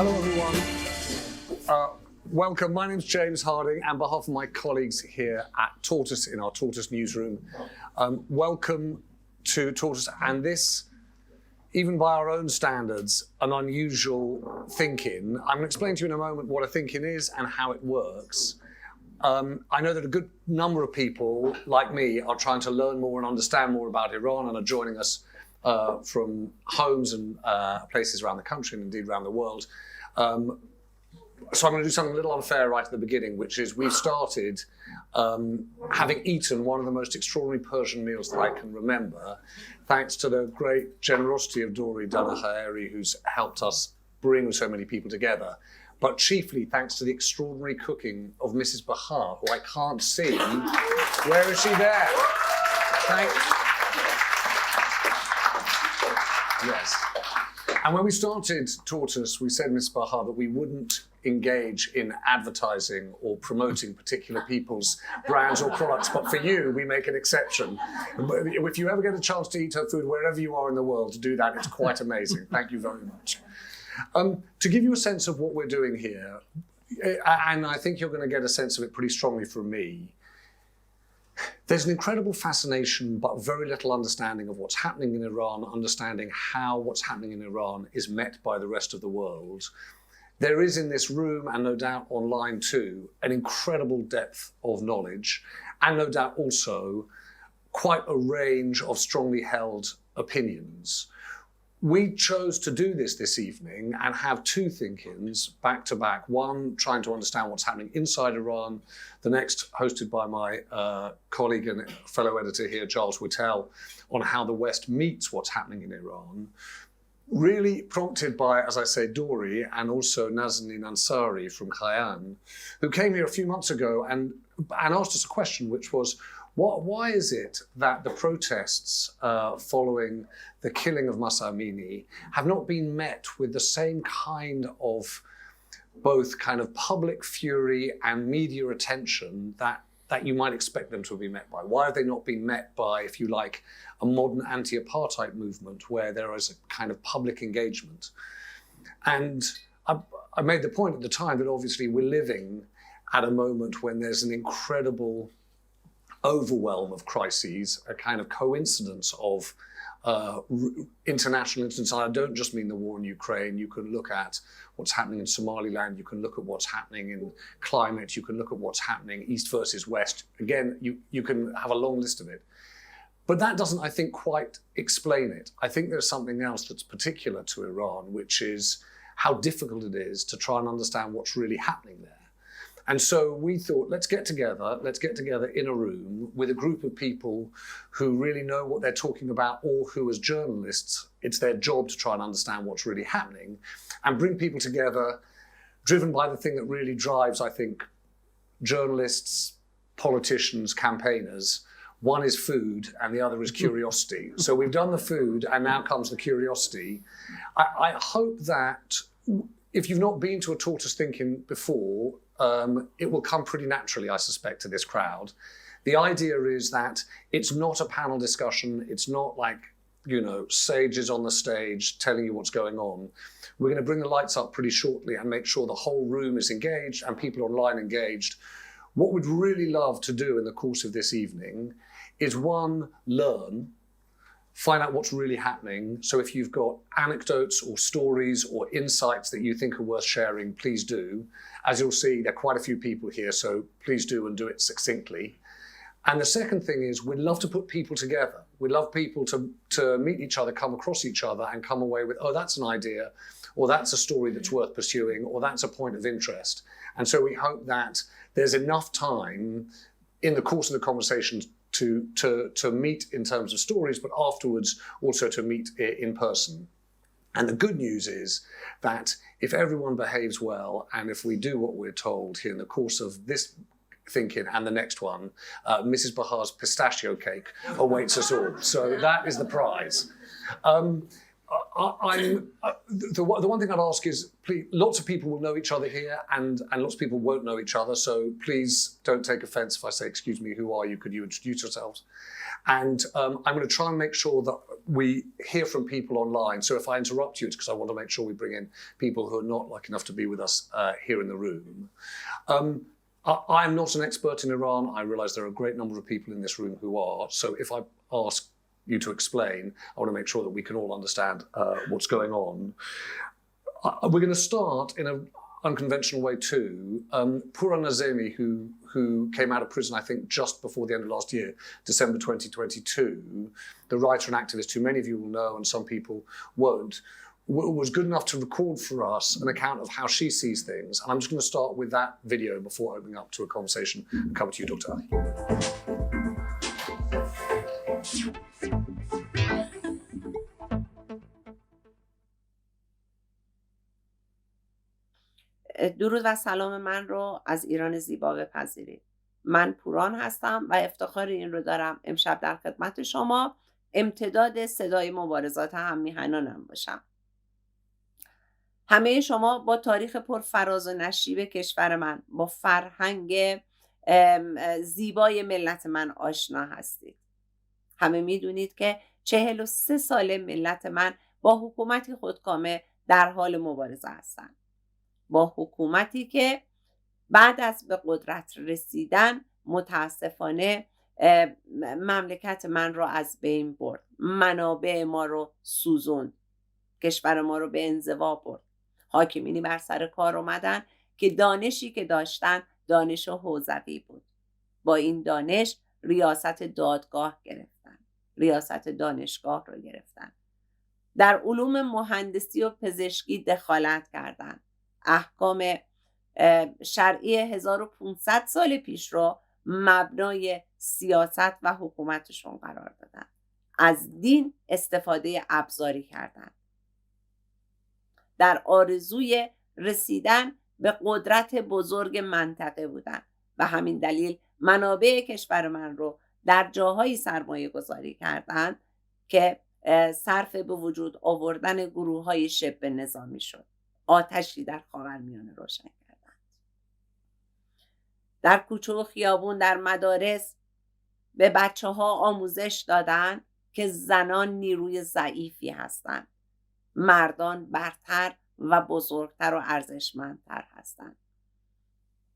Hello, everyone. Welcome. My name's James Harding, and on behalf of my colleagues here at Tortoise in our Tortoise newsroom, welcome to Tortoise. And this, even by our own standards, an unusual ThinkIn. I'm going to explain to you in a moment what a ThinkIn is and how it works. I know that a good number of people, like me, are trying to learn more and understand more about Iran and are joining us from homes and places around the country and indeed around the world. So I'm going to do something a little unfair right at the beginning, which is we've started having eaten one of the most extraordinary Persian meals that I can remember, thanks to the great generosity of Dori Danahayeri, who's helped us bring so many people together, but chiefly thanks to the extraordinary cooking of Mrs. Bahar, who I can't see. Where is she there? Yes. And when we started Tortoise, we said, Ms. Bahar, that we wouldn't engage in advertising or promoting particular people's brands or products, but for you, we make an exception. If you ever get a chance to eat her food, wherever you are in the world, to do that, it's quite amazing. Thank you very much. To give you a sense of what we're doing here, and I think you're going to get a sense of it pretty strongly from me, there's an incredible fascination, but very little understanding of what's happening in Iran, understanding how what's happening in Iran is met by the rest of the world. There is in this room, and no doubt online too, an incredible depth of knowledge, and no doubt also quite a range of strongly held opinions. We chose to do this evening and have two ThinkIns back to back, one trying to understand what's happening inside Iran, the next hosted by my colleague and fellow editor here, Giles Whittell, on how the West meets what's happening in Iran, really prompted by, as I say, Dori and also Nazanin Ansari from Khayan, who came here a few months ago and asked us a question, which was, why is it that the protests following the killing of Mahsa Amini have not been met with the same kind of both kind of public fury and media attention that you might expect them to be met by? Why have they not been met by, if you like, a modern anti-apartheid movement where there is a kind of public engagement? And I made the point at the time that obviously we're living at a moment when there's an incredible overwhelm of crises, a kind of coincidence of international incidents. And I don't just mean the war in Ukraine. You can look at what's happening in Somaliland. You can look at what's happening in climate. You can look at what's happening East versus West. Again, you can have a long list of it. But that doesn't, I think, quite explain it. I think there's something else that's particular to Iran, which is how difficult it is to try and understand what's really happening there. And so we thought, let's get together in a room with a group of people who really know what they're talking about, or who as journalists, it's their job to try and understand what's really happening, and bring people together driven by the thing that really drives, I think, journalists, politicians, campaigners. One is food and the other is curiosity. So we've done the food and now comes the curiosity. I hope that if you've not been to a Tortoise ThinkIn before, it will come pretty naturally, I suspect, to this crowd. The idea is that it's not a panel discussion. It's not like, sages on the stage telling you what's going on. We're going to bring the lights up pretty shortly and make sure the whole room is engaged and people online engaged. What we'd really love to do in the course of this evening is, one, learn, find out what's really happening. So if you've got anecdotes or stories or insights that you think are worth sharing, please do. As you'll see, there are quite a few people here, so please do, and do it succinctly. And the second thing is, we'd love to put people together. We'd love people to meet each other, come across each other, and come away with, oh, that's an idea, or that's a story that's worth pursuing, or that's a point of interest. And so we hope that there's enough time in the course of the conversations to meet in terms of stories, but afterwards also to meet in person. And the good news is that if everyone behaves well, and if we do what we're told here in the course of this ThinkIn and the next one, Mrs. Bahar's pistachio cake awaits us all. So that is the prize. The one thing I'd ask is, please, lots of people will know each other here, and lots of people won't know each other, so please don't take offence if I say, excuse me, who are you? Could you introduce yourselves? And I'm going to try and make sure that we hear from people online. So if I interrupt you, it's because I want to make sure we bring in people who are not lucky enough to be with us here in the room. I'm not an expert in Iran. I realise there are a great number of people in this room who are. So if I ask you to explain, I want to make sure that we can all understand what's going on. We're going to start in an unconventional way too. Pura Nazemi, who came out of prison, I think, just before the end of last year, December 2022, the writer and activist who many of you will know and some people won't, was good enough to record for us an account of how she sees things. And I'm just going to start with that video before opening up to a conversation and come to you, Dr. Ali. درود و سلام من رو از ایران زیبا بپذیرید. من پوران هستم و افتخار این رو دارم امشب در خدمت شما امتداد صدای مبارزات هم‌میهنانم باشم. همه شما با تاریخ پرفراز و نشیب کشور من، با فرهنگ زیبای ملت من آشنا هستید. همه میدونید که 43 ساله ملت من با حکومتی خودکامه در حال مبارزه هستند. با حکومتی که بعد از به قدرت رسیدن متاسفانه مملکت من رو از بین برد، منابع ما رو سوزوند، کشور ما رو به انزوا برد. حاکمینی بر سر کار اومدن که دانشی که داشتن دانش حوزوی بود. با این دانش ریاست دادگاه گرفتن، ریاست دانشگاه رو گرفتن، در علوم مهندسی و پزشکی دخالت کردن، احکام شرعی 1500 سال پیش رو مبنای سیاست و حکومتشون قرار دادن. از دین استفاده ابزاری کردن. در آرزوی رسیدن به قدرت بزرگ منطقه بودن و همین دلیل منابع کشور من رو در جاهایی سرمایه گذاری کردن که صرف به وجود آوردن گروه‌های شبه نظامی شد. آتشی در خاورمیانه روشن کردند. در کوچه و خیابون، در مدارس به بچه‌ها آموزش دادن که زنان نیروی ضعیفی هستند، مردان برتر و بزرگتر و ارزشمندتر هستند.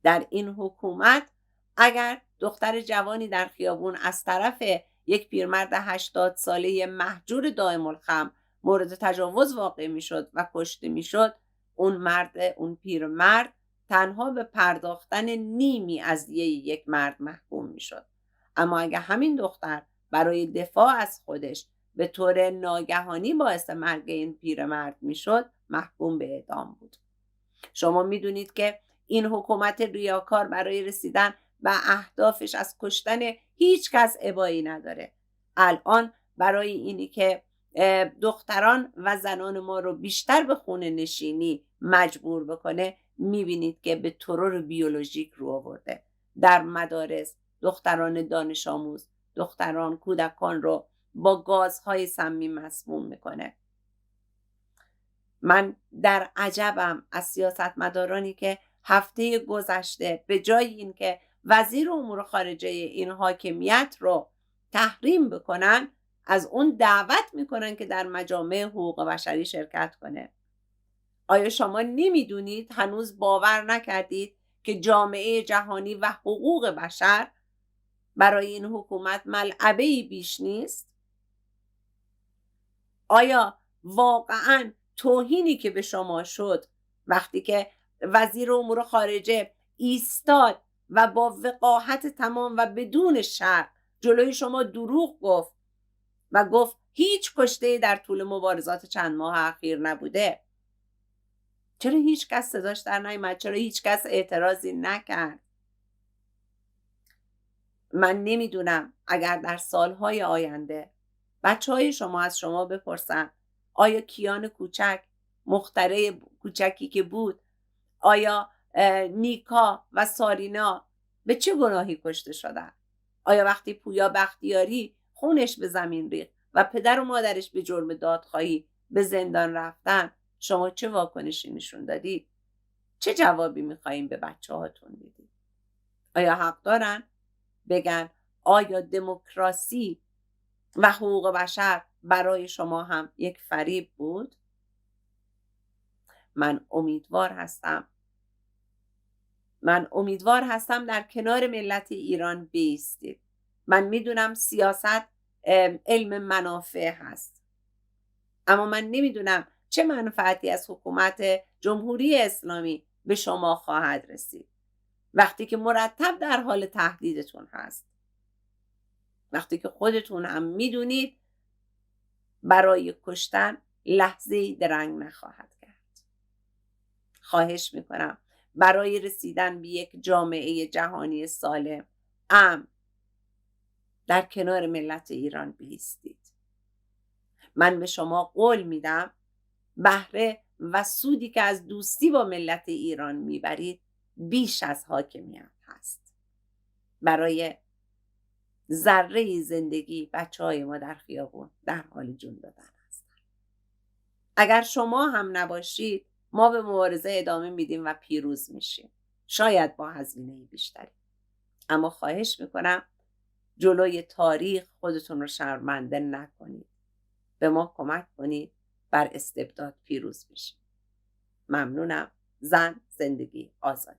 در این حکومت اگر دختر جوانی در خیابون از طرف یک پیرمرد 80 ساله مهجور دائم الخمر مورد تجاوز واقع میشد و کشته میشد، اون پیرمرد تنها به پرداختن نیمی از دیه یک مرد محکوم میشد. اما اگر همین دختر برای دفاع از خودش به طور ناگهانی باعث مرگ این پیرمرد میشد، محکوم به اعدام بود. شما میدونید که این حکومت ریاکار برای رسیدن به اهدافش از کشتن هیچ کس ابایی نداره. الان برای اینی که دختران و زنان ما رو بیشتر به خونه نشینی مجبور بکنه، میبینید که به ترور بیولوژیک رو آورده. در مدارس دختران دانش آموز، دختران، کودکان رو با گازهای سمی مسموم میکنه. من در عجبم از سیاستمدارانی که هفته گذشته به جای این که وزیر امور خارجه این حاکمیت رو تحریم بکنن، از اون دعوت میکنن که در مجامع حقوق بشری شرکت کنه. آیا شما نمیدونید، هنوز باور نکردید که جامعه جهانی و حقوق بشر برای این حکومت ملعبه‌ای بیش نیست؟ آیا واقعاً توهینی که به شما شد وقتی که وزیر امور خارجه ایستاد و با وقاحت تمام و بدون شرط جلوی شما دروغ گفت و گفت هیچ کشته‌ای در طول مبارزات چند ماه اخیر نبوده، چرا هیچ کس صداش در نیامد؟ چرا هیچ کس اعتراضی نکرد؟ من نمیدونم اگر در سالهای آینده بچه‌های شما از شما بپرسن آیا کیان کوچک، مخترع کوچکی که بود، آیا نیکا و سارینا به چه گناهی کشته شدن؟ آیا وقتی پویا بختیاری خونش به زمین ریخت و پدر و مادرش به جرم دادخواهی به زندان رفتن، شما چه واکنشی نشون دادید؟ چه جوابی میخواییم به بچه هاتون بدید؟ آیا حق دارن بگن آیا دموکراسی و حقوق بشر برای شما هم یک فریب بود؟ من امیدوار هستم در کنار ملت ایران بایستید. من میدونم سیاست علم منافع هست، اما من نمیدونم چه منفعتی از حکومت جمهوری اسلامی به شما خواهد رسید وقتی که مرتب در حال تهدیدتون هست، وقتی که خودتون هم میدونید برای کشتن لحظه‌ای درنگ نخواهد کرد. خواهش میکنم برای رسیدن به یک جامعه جهانی سالم، امن، در کنار ملت ایران بایستید. من به شما قول میدم بهره و سودی که از دوستی با ملت ایران میبرید بیش از حاکمیت هست. برای ذره زندگی بچه‌های ما در خیابون در حال جون دادن هستن. اگر شما هم نباشید ما به مبارزه ادامه میدیم و پیروز میشیم، شاید با هزینه بیشتری، اما خواهش میکنم جلوی تاریخ خودتون رو شرمنده نکنید. به ما کمک کنید بر استبداد پیروز بشیم. ممنونم. زن، زندگی، آزادی.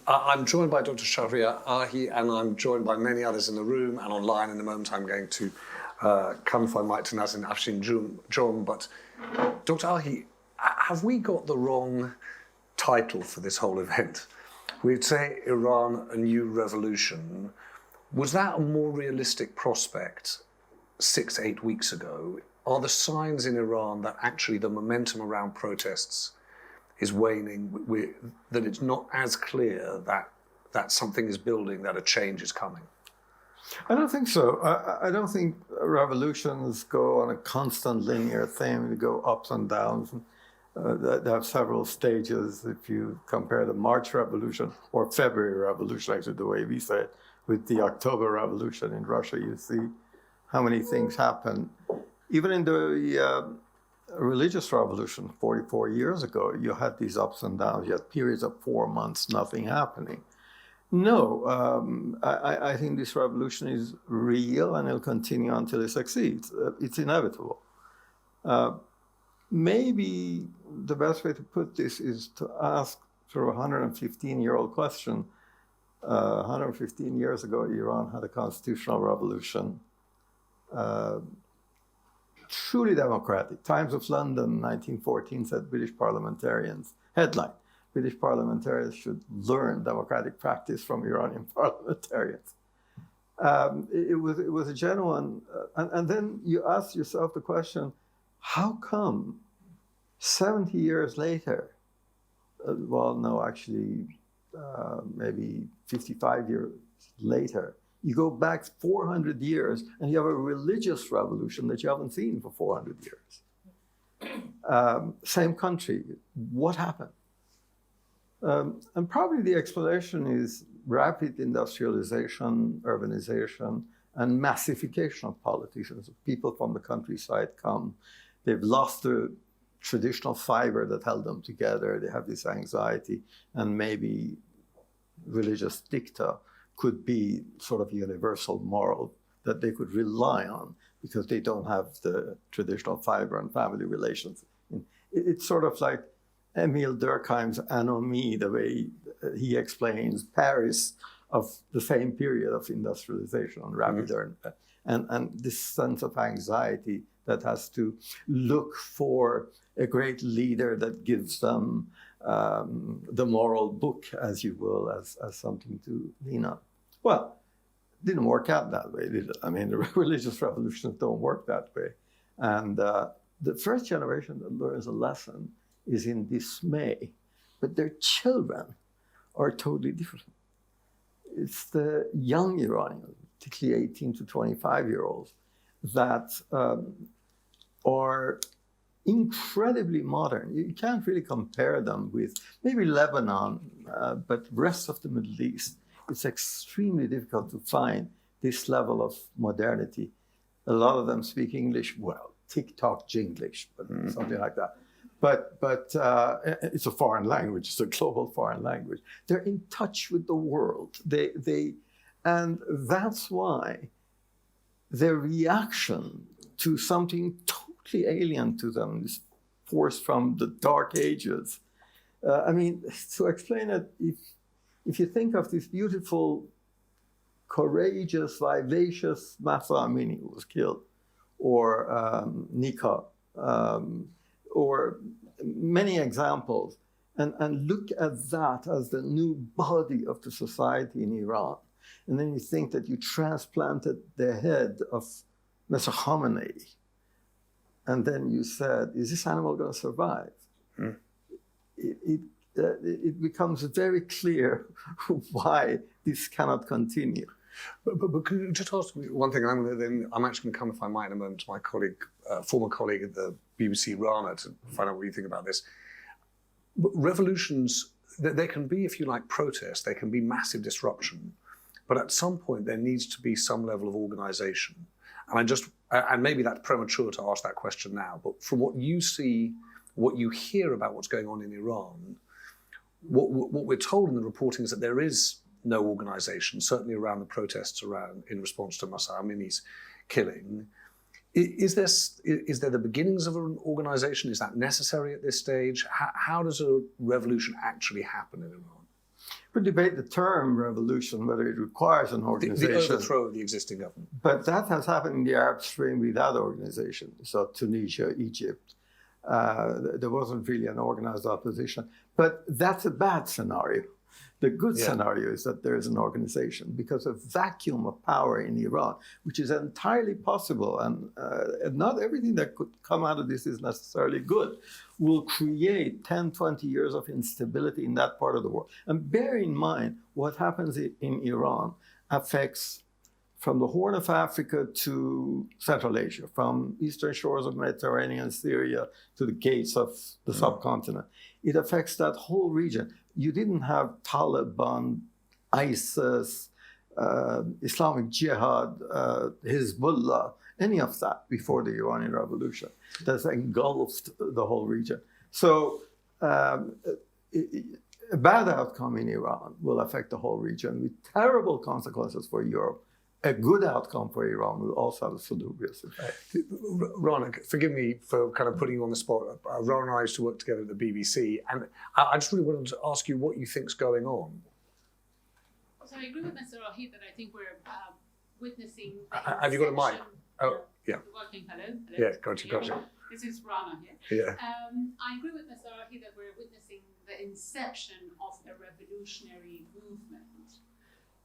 I'm joined by Dr. Shahriar Ahi, and I'm joined by many others in the room and online. In a moment, I'm going to come if I might to Nazin Afshin John. But Dr. Ahi, have we got the wrong title for this whole event? We'd say Iran, a new revolution. Was that a more realistic prospect 6-8 weeks ago? Are the signs in Iran that actually the momentum around protests is waning, that it's not as clear that something is building, that a change is coming? I don't think so. I don't think revolutions go on a constant linear thing. They go ups and downs. They have several stages. If you compare the March Revolution or February Revolution, actually the way we say it, with the October Revolution in Russia, you see how many things happen. Even in the religious revolution 44 years ago, you had these ups and downs. You had periods of 4 months, nothing happening. No, I think this revolution is real and it'll continue until it succeeds. It's inevitable. Maybe the best way to put this is to ask sort of a 115-year-old question. 115 years ago, Iran had a constitutional revolution. Truly democratic. Times of London, 1914, said British parliamentarians, headline, British parliamentarians should learn democratic practice from Iranian parliamentarians. It was a genuine, and then you ask yourself the question, how come 70 years later, maybe 55 years later, you go back 400 years and you have a religious revolution that you haven't seen for 400 years. Same country. What happened? And probably the explanation is rapid industrialization, urbanization, and massification of politics. As people from the countryside come, they've lost the traditional fiber that held them together. They have this anxiety, and maybe religious dicta could be sort of universal moral that they could rely on because they don't have the traditional fiber and family relations. It's sort of like Emile Durkheim's anomie, the way he explains Paris of the same period of industrialization and rapid and this sense of anxiety that has to look for a great leader that gives them the moral book, as you will, as something to lean on. Well, it didn't work out that way, did it? I mean, the religious revolutions don't work that way. And the first generation that learns a lesson is in dismay, but their children are totally different. It's the young Iranians, particularly 18 to 25-year-olds, that are incredibly modern. You can't really compare them with maybe Lebanon, but rest of the Middle East. It's extremely difficult to find this level of modernity. A lot of them speak English, well, TikTok Jinglish, but something like that. but it's a foreign language. It's a global foreign language. They're in touch with the world. And that's why their reaction to something totally alien to them is forced from the Dark Ages. I mean, to explain it, if you think of this beautiful, courageous, vivacious Mahsa Amini who was killed, or Nika, or many examples, and look at that as the new body of the society in Iran. And then you think that you transplanted the head of Mahsa Amini, and then you said, is this animal going to survive? Mm. It becomes very clear why this cannot continue. But could you just ask me one thing? I'm actually going to come, if I might, in a moment to my colleague, former colleague at the BBC, Rana, to find out what you think about this. But revolutions, they can be, if you like, protests. They can be massive disruption. But at some point, there needs to be some level of organisation. And maybe that's premature to ask that question now, but from what you see, what you hear about what's going on in Iran, what we're told in the reporting is that there is no organisation, certainly around the protests in response to Mahsa Amini's killing. Is there the beginnings of an organisation? Is that necessary at this stage? How does a revolution actually happen in Iran? We debate the term revolution, whether it requires an organization. The overthrow of the existing government. But that has happened in the Arab Spring without organization. So Tunisia, Egypt, there wasn't really an organized opposition. But that's a bad scenario. The good scenario is that there is an organization, because a vacuum of power in Iran, which is entirely possible, and not everything that could come out of this is necessarily good, will create 10, 20 years of instability in that part of the world. And bear in mind, what happens in Iran affects from the Horn of Africa to Central Asia, from eastern shores of Mediterranean, Syria, to the gates of the subcontinent. It affects that whole region. You didn't have Taliban, ISIS, Islamic Jihad, Hezbollah, any of that before the Iranian Revolution. That's engulfed the whole region. So a bad outcome in Iran will affect the whole region with terrible consequences for Europe. A good outcome for Iran will also have a salubrious effect. Rana, forgive me for kind of putting you on the spot. Rana and I used to work together at the BBC, and I just really wanted to ask you what you think's going on. So I agree with Mr. Rahid that I think we're witnessing. Have you got a mic? Oh, yeah. Working. Hello. Yeah, gotcha. This is Rana here. Yeah. I agree with Mr. Rahid that we're witnessing the inception of a revolutionary movement.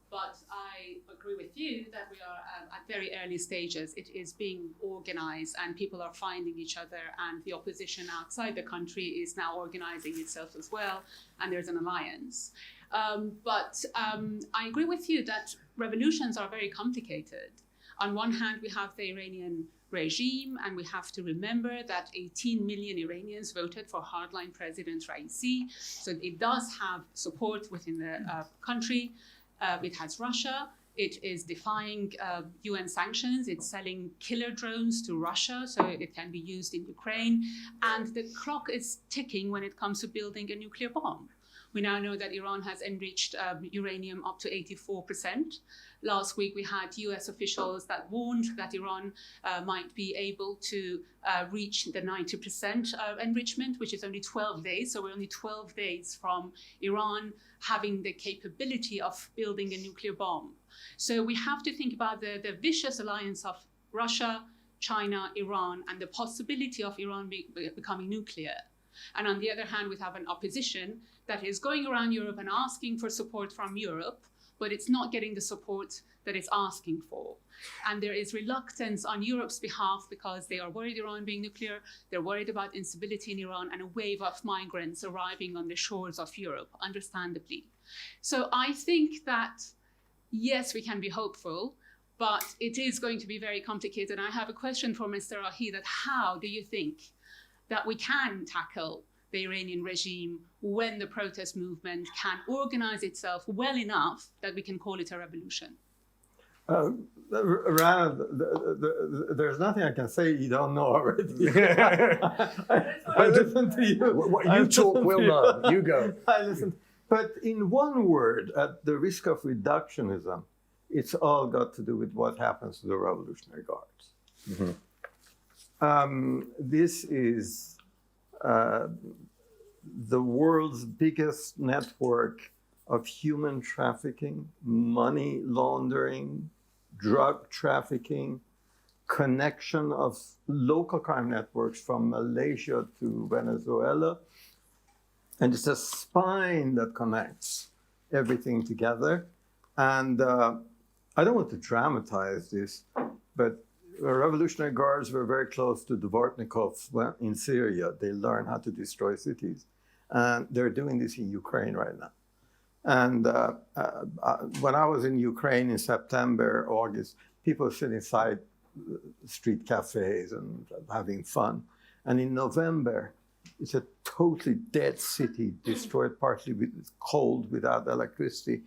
But I agree with you that we are at very early stages. It is being organized and people are finding each other, and the opposition outside the country is now organizing itself as well, and there's an alliance. But I agree with you that revolutions are very complicated. On one hand, we have the Iranian regime, and we have to remember that 18 million Iranians voted for hardline President Raisi. So it does have support within the country. It has Russia. It is defying UN sanctions. It's selling killer drones to Russia, so it can be used in Ukraine. And the clock is ticking when it comes to building a nuclear bomb. We now know that Iran has enriched uranium up to 84%. Last week, we had US officials that warned that Iran might be able to reach the 90% enrichment, which is only 12 days. So we're only 12 days from Iran having the capability of building a nuclear bomb. So we have to think about the vicious alliance of Russia, China, Iran, and the possibility of Iran becoming nuclear. And on the other hand, we have an opposition that is going around Europe and asking for support from Europe, but it's not getting the support that it's asking for. And there is reluctance on Europe's behalf because they are worried Iran being nuclear, they're worried about instability in Iran and a wave of migrants arriving on the shores of Europe, understandably. So I think that, yes, we can be hopeful, but it is going to be very complicated. I have a question for Mr. Rahi, that how do you think that we can tackle the Iranian regime when the protest movement can organize itself well enough that we can call it a revolution? Rana, there's nothing I can say you don't know already. I listen to you. What you talk, we'll learn. You go. I listen. But in one word, at the risk of reductionism, it's all got to do with what happens to the Revolutionary Guards. Mm-hmm. This is the world's biggest network of human trafficking, money laundering, drug trafficking, connection of local crime networks from Malaysia to Venezuela. And it's a spine that connects everything together. And I don't want to dramatize this, but the Revolutionary Guards were very close to the Dvornikovs in Syria. They learned how to destroy cities. And they're doing this in Ukraine right now. And when I was in Ukraine in September, August, people sit inside street cafes and having fun. And in November, it's a totally dead city, destroyed partly with cold, without electricity,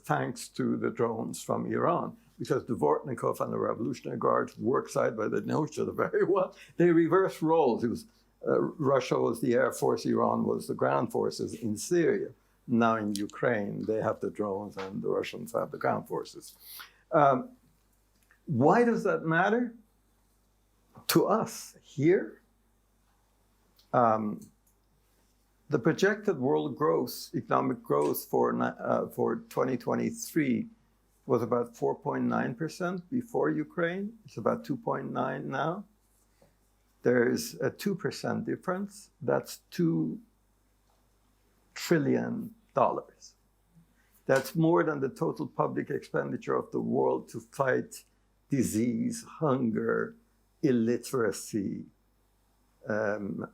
thanks to the drones from Iran. Because Dvornikov and the Revolutionary Guards work side by side, they know each other very well. They reversed roles. It was Russia was the air force, Iran was the ground forces in Syria. Now in Ukraine, they have the drones and the Russians have the ground forces. Why does that matter? To us here, the projected world growth, economic growth for 2023 was about 4.9% before Ukraine. It's about 2.9 now. There's a 2% difference. That's $2 trillion. That's more than the total public expenditure of the world to fight disease, hunger, illiteracy, and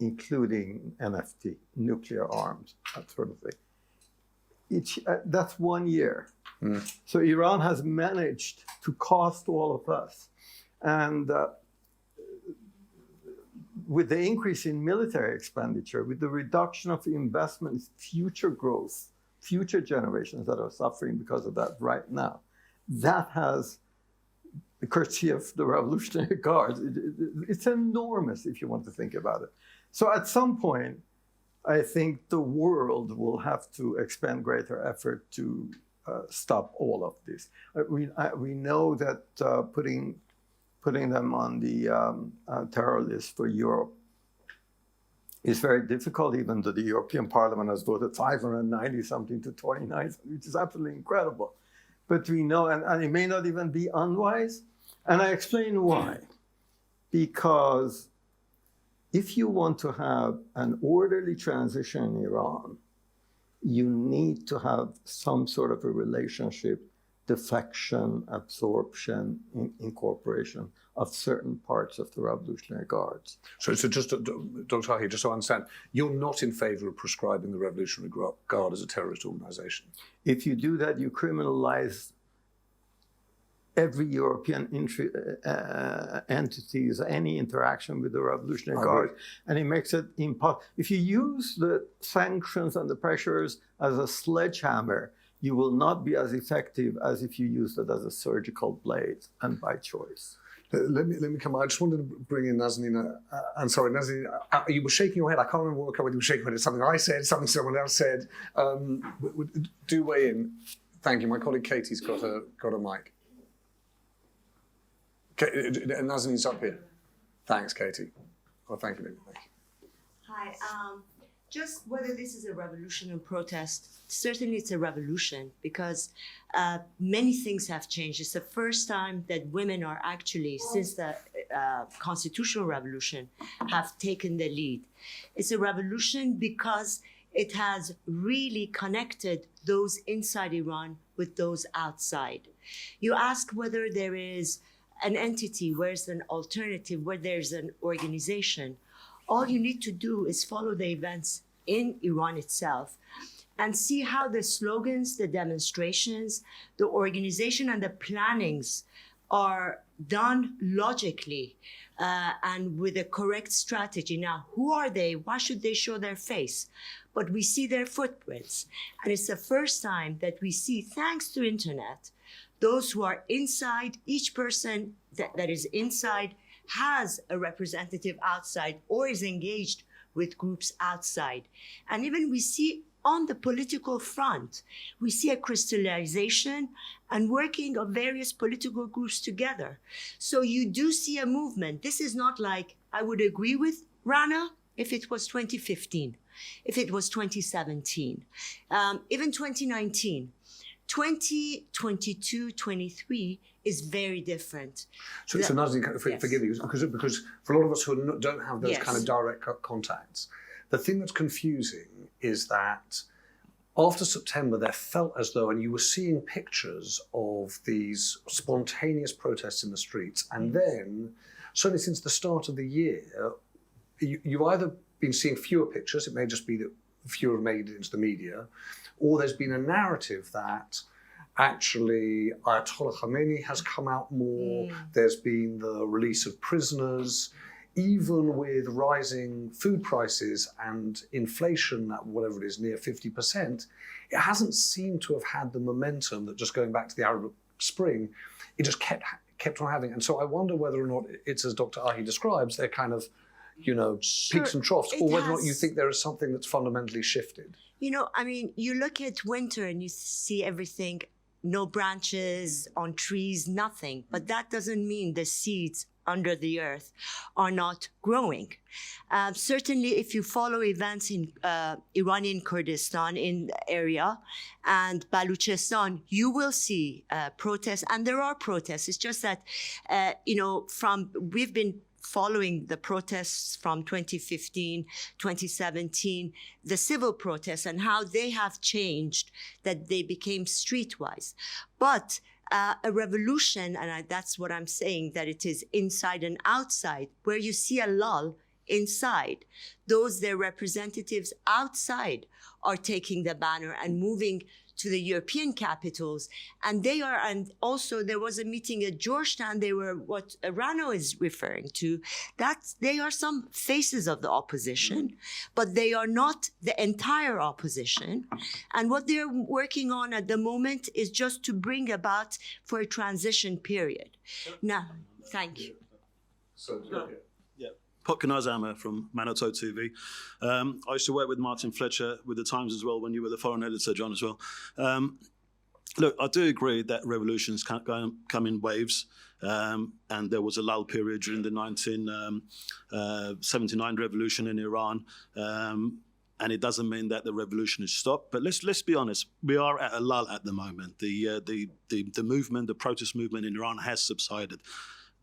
including NFT, nuclear arms, that sort of thing. That's 1 year. So Iran has managed to cost all of us. And with the increase in military expenditure, with the reduction of investment, future growth, future generations that are suffering because of that right now, that has, courtesy of the Revolutionary Guards, it's enormous if you want to think about it. So at some point, I think the world will have to expend greater effort to stop all of this. We know that putting them on the terror list for Europe is very difficult, even though the European Parliament has voted 590 something to 29, which is absolutely incredible. But we know, and it may not even be unwise, and I explain why. Because if you want to have an orderly transition in Iran, you need to have some sort of a relationship, defection, absorption, incorporation of certain parts of the Revolutionary Guards. So just, Dr. Tahi, just so I understand, you're not in favor of proscribing the Revolutionary Guard as a terrorist organization? If you do that, you criminalize every European entity's any interaction with the Revolutionary Guard, and it makes it impossible. If you use the sanctions and the pressures as a sledgehammer, you will not be as effective as if you used it as a surgical blade and by choice. Let me come. I just wanted to bring in Nazanin. I'm sorry, Nazanin. You were shaking your head. I can't remember what you were shaking your head. It's something I said, something someone else said. Do weigh in. Thank you. My colleague Katie's got a mic. Nazanin's up here. Thanks, Katie. Oh, thank you, Lily. Thank you. Hi. Just whether this is a revolution or protest, certainly it's a revolution because many things have changed. It's the first time that women are actually, since the constitutional revolution, have taken the lead. It's a revolution because it has really connected those inside Iran with those outside. You ask whether there is an entity, where's an alternative, where there's an organization. All you need to do is follow the events in Iran itself and see how the slogans, the demonstrations, the organization and the plannings are done logically and with a correct strategy. Now, who are they? Why should they show their face? But we see their footprints. And it's the first time that we see, thanks to internet, those who are inside, each person that is inside has a representative outside or is engaged with groups outside. And even we see on the political front, we see a crystallization and working of various political groups together. So you do see a movement. This is not like, I would agree with Rana if it was 2015, if it was 2017, even 2019. 2022, 23 is very different. So Nazanin, forgive me, because for a lot of us who don't have those kind of direct contacts, the thing that's confusing is that after September, there felt as though, and you were seeing pictures of these spontaneous protests in the streets, and then, certainly since the start of the year, you've either been seeing fewer pictures, it may just be that fewer made it into the media, or there's been a narrative that actually Ayatollah Khamenei has come out more, there's been the release of prisoners, even with rising food prices and inflation at whatever it is, near 50%, it hasn't seemed to have had the momentum that, just going back to the Arab Spring, it just kept on having. And so I wonder whether or not it's, as Dr. Ahi describes, they're kind of, peaks and troughs, or whether or not you think there is something that's fundamentally shifted. You look at winter and you see everything, no branches on trees, nothing. But that doesn't mean the seeds under the earth are not growing. Certainly, if you follow events in Iranian Kurdistan in the area and Baluchistan, you will see protests, and there are protests. It's just that, we've been following the protests from 2015, 2017, the civil protests and how they have changed, that they became streetwise. But a revolution, and that's what I'm saying, that it is inside and outside, where you see a lull inside. Their representatives outside are taking the banner and moving to the European capitals. And also there was a meeting at Georgetown, they were what Rano is referring to, they are some faces of the opposition, but they are not the entire opposition. And what they're working on at the moment is just to bring about for a transition period. Now, thank you. Potkan Azama from Manoto TV. I used to work with Martin Fletcher with the Times as well when you were the foreign editor, John, as well. Look, I do agree that revolutions come in waves, and there was a lull period during the 1979 revolution in Iran, and it doesn't mean that the revolution has stopped. But let's be honest, we are at a lull at the moment. The movement, the protest movement in Iran has subsided.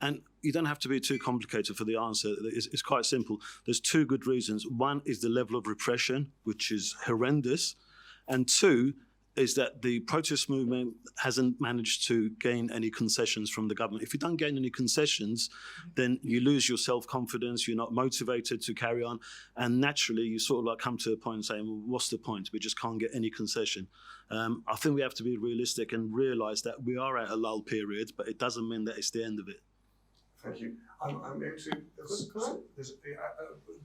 And you don't have to be too complicated for the answer. It's quite simple. There's two good reasons. One is the level of repression, which is horrendous. And two is that the protest movement hasn't managed to gain any concessions from the government. If you don't gain any concessions, then you lose your self-confidence, you're not motivated to carry on. And naturally, you sort of come to a point saying, well, what's the point? We just can't get any concession. I think we have to be realistic and realize that we are at a lull period, but it doesn't mean that it's the end of it. Thank you. I'm going to.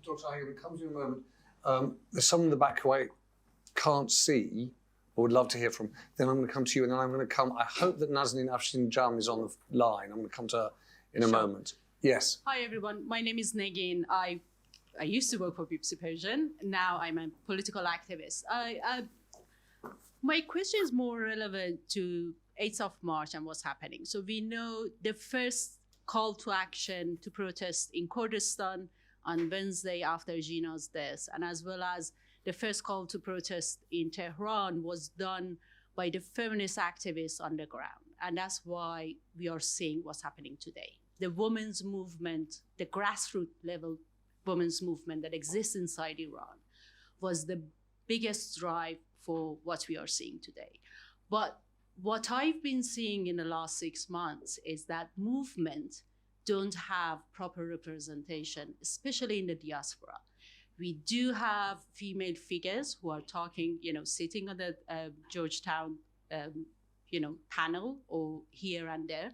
Dr. Ahi, it comes in a moment. There's someone in the back who I can't see, but would love to hear from. Then I'm going to come to you, and then I'm going to come. I hope that Nazanin Afshin-Jam is on the line. I'm going to come to her in a moment. Yes. Hi, everyone. My name is Negin. I used to work for BBC Persian. Now I'm a political activist. My question is more relevant to 8th of March and what's happening. So we know the first call to action to protest in Kurdistan on Wednesday after Gina's death, and as well as the first call to protest in Tehran was done by the feminist activists on the ground. And that's why we are seeing what's happening today. The women's movement, the grassroots level women's movement that exists inside Iran was the biggest drive for what we are seeing today. But what I've been seeing in the last 6 months is that movement don't have proper representation, especially in the diaspora. We do have female figures who are talking, sitting on the Georgetown, panel or here and there.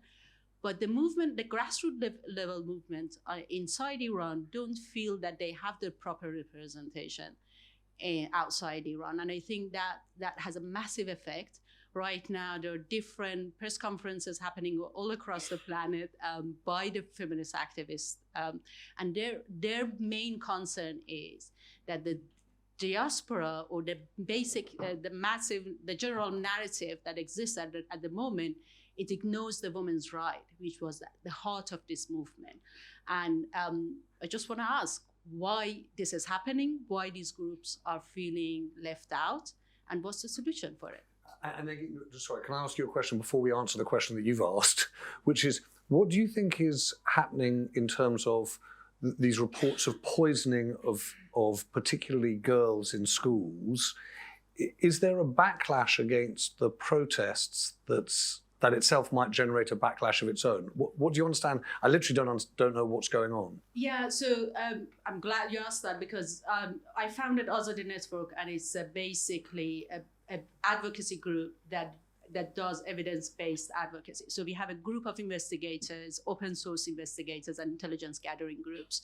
But the movement, the grassroots level movement inside Iran don't feel that they have the proper representation outside Iran. And I think that has a massive effect. Right now, there are different press conferences happening all across the planet by the feminist activists. And their main concern is that the diaspora, or the basic, the general narrative that exists at the moment, it ignores the women's right, which was at the heart of this movement. And I just want to ask why this is happening, why these groups are feeling left out, and what's the solution for it? And then, sorry, can I ask you a question before we answer the question that you've asked, which is, what do you think is happening in terms of these reports of poisoning of particularly girls in schools? Is there a backlash against the protests that itself might generate a backlash of its own? What do you understand? I literally don't know what's going on. Yeah, so I'm glad you asked that, because I founded Azadi Network, and it's basically an advocacy group that does evidence-based advocacy. So we have a group of investigators, open source investigators, and intelligence gathering groups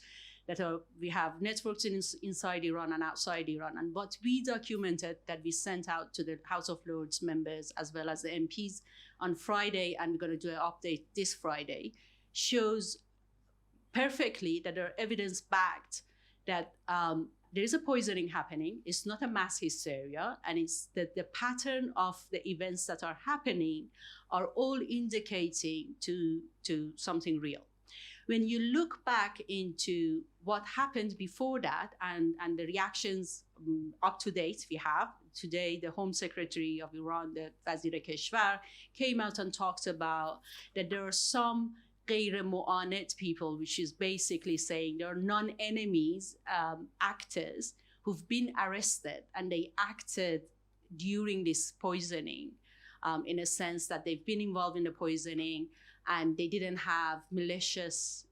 we have networks inside Iran and outside Iran. And what we documented that we sent out to the House of Lords members as well as the MPs on Friday, and we're going to do an update this Friday, shows perfectly that there are evidence-backed that there is a poisoning happening. It's not a mass hysteria, and it's that the pattern of the events that are happening are all indicating to something real. When you look back into what happened before that and the reactions up to date we have, today the Home Secretary of Iran, the Wazir Keshvar, came out and talked about that there are some غیر معاند people, which is basically saying there are non-enemies actors who've been arrested, and they acted during this poisoning in a sense that they've been involved in the poisoning and they didn't have malicious,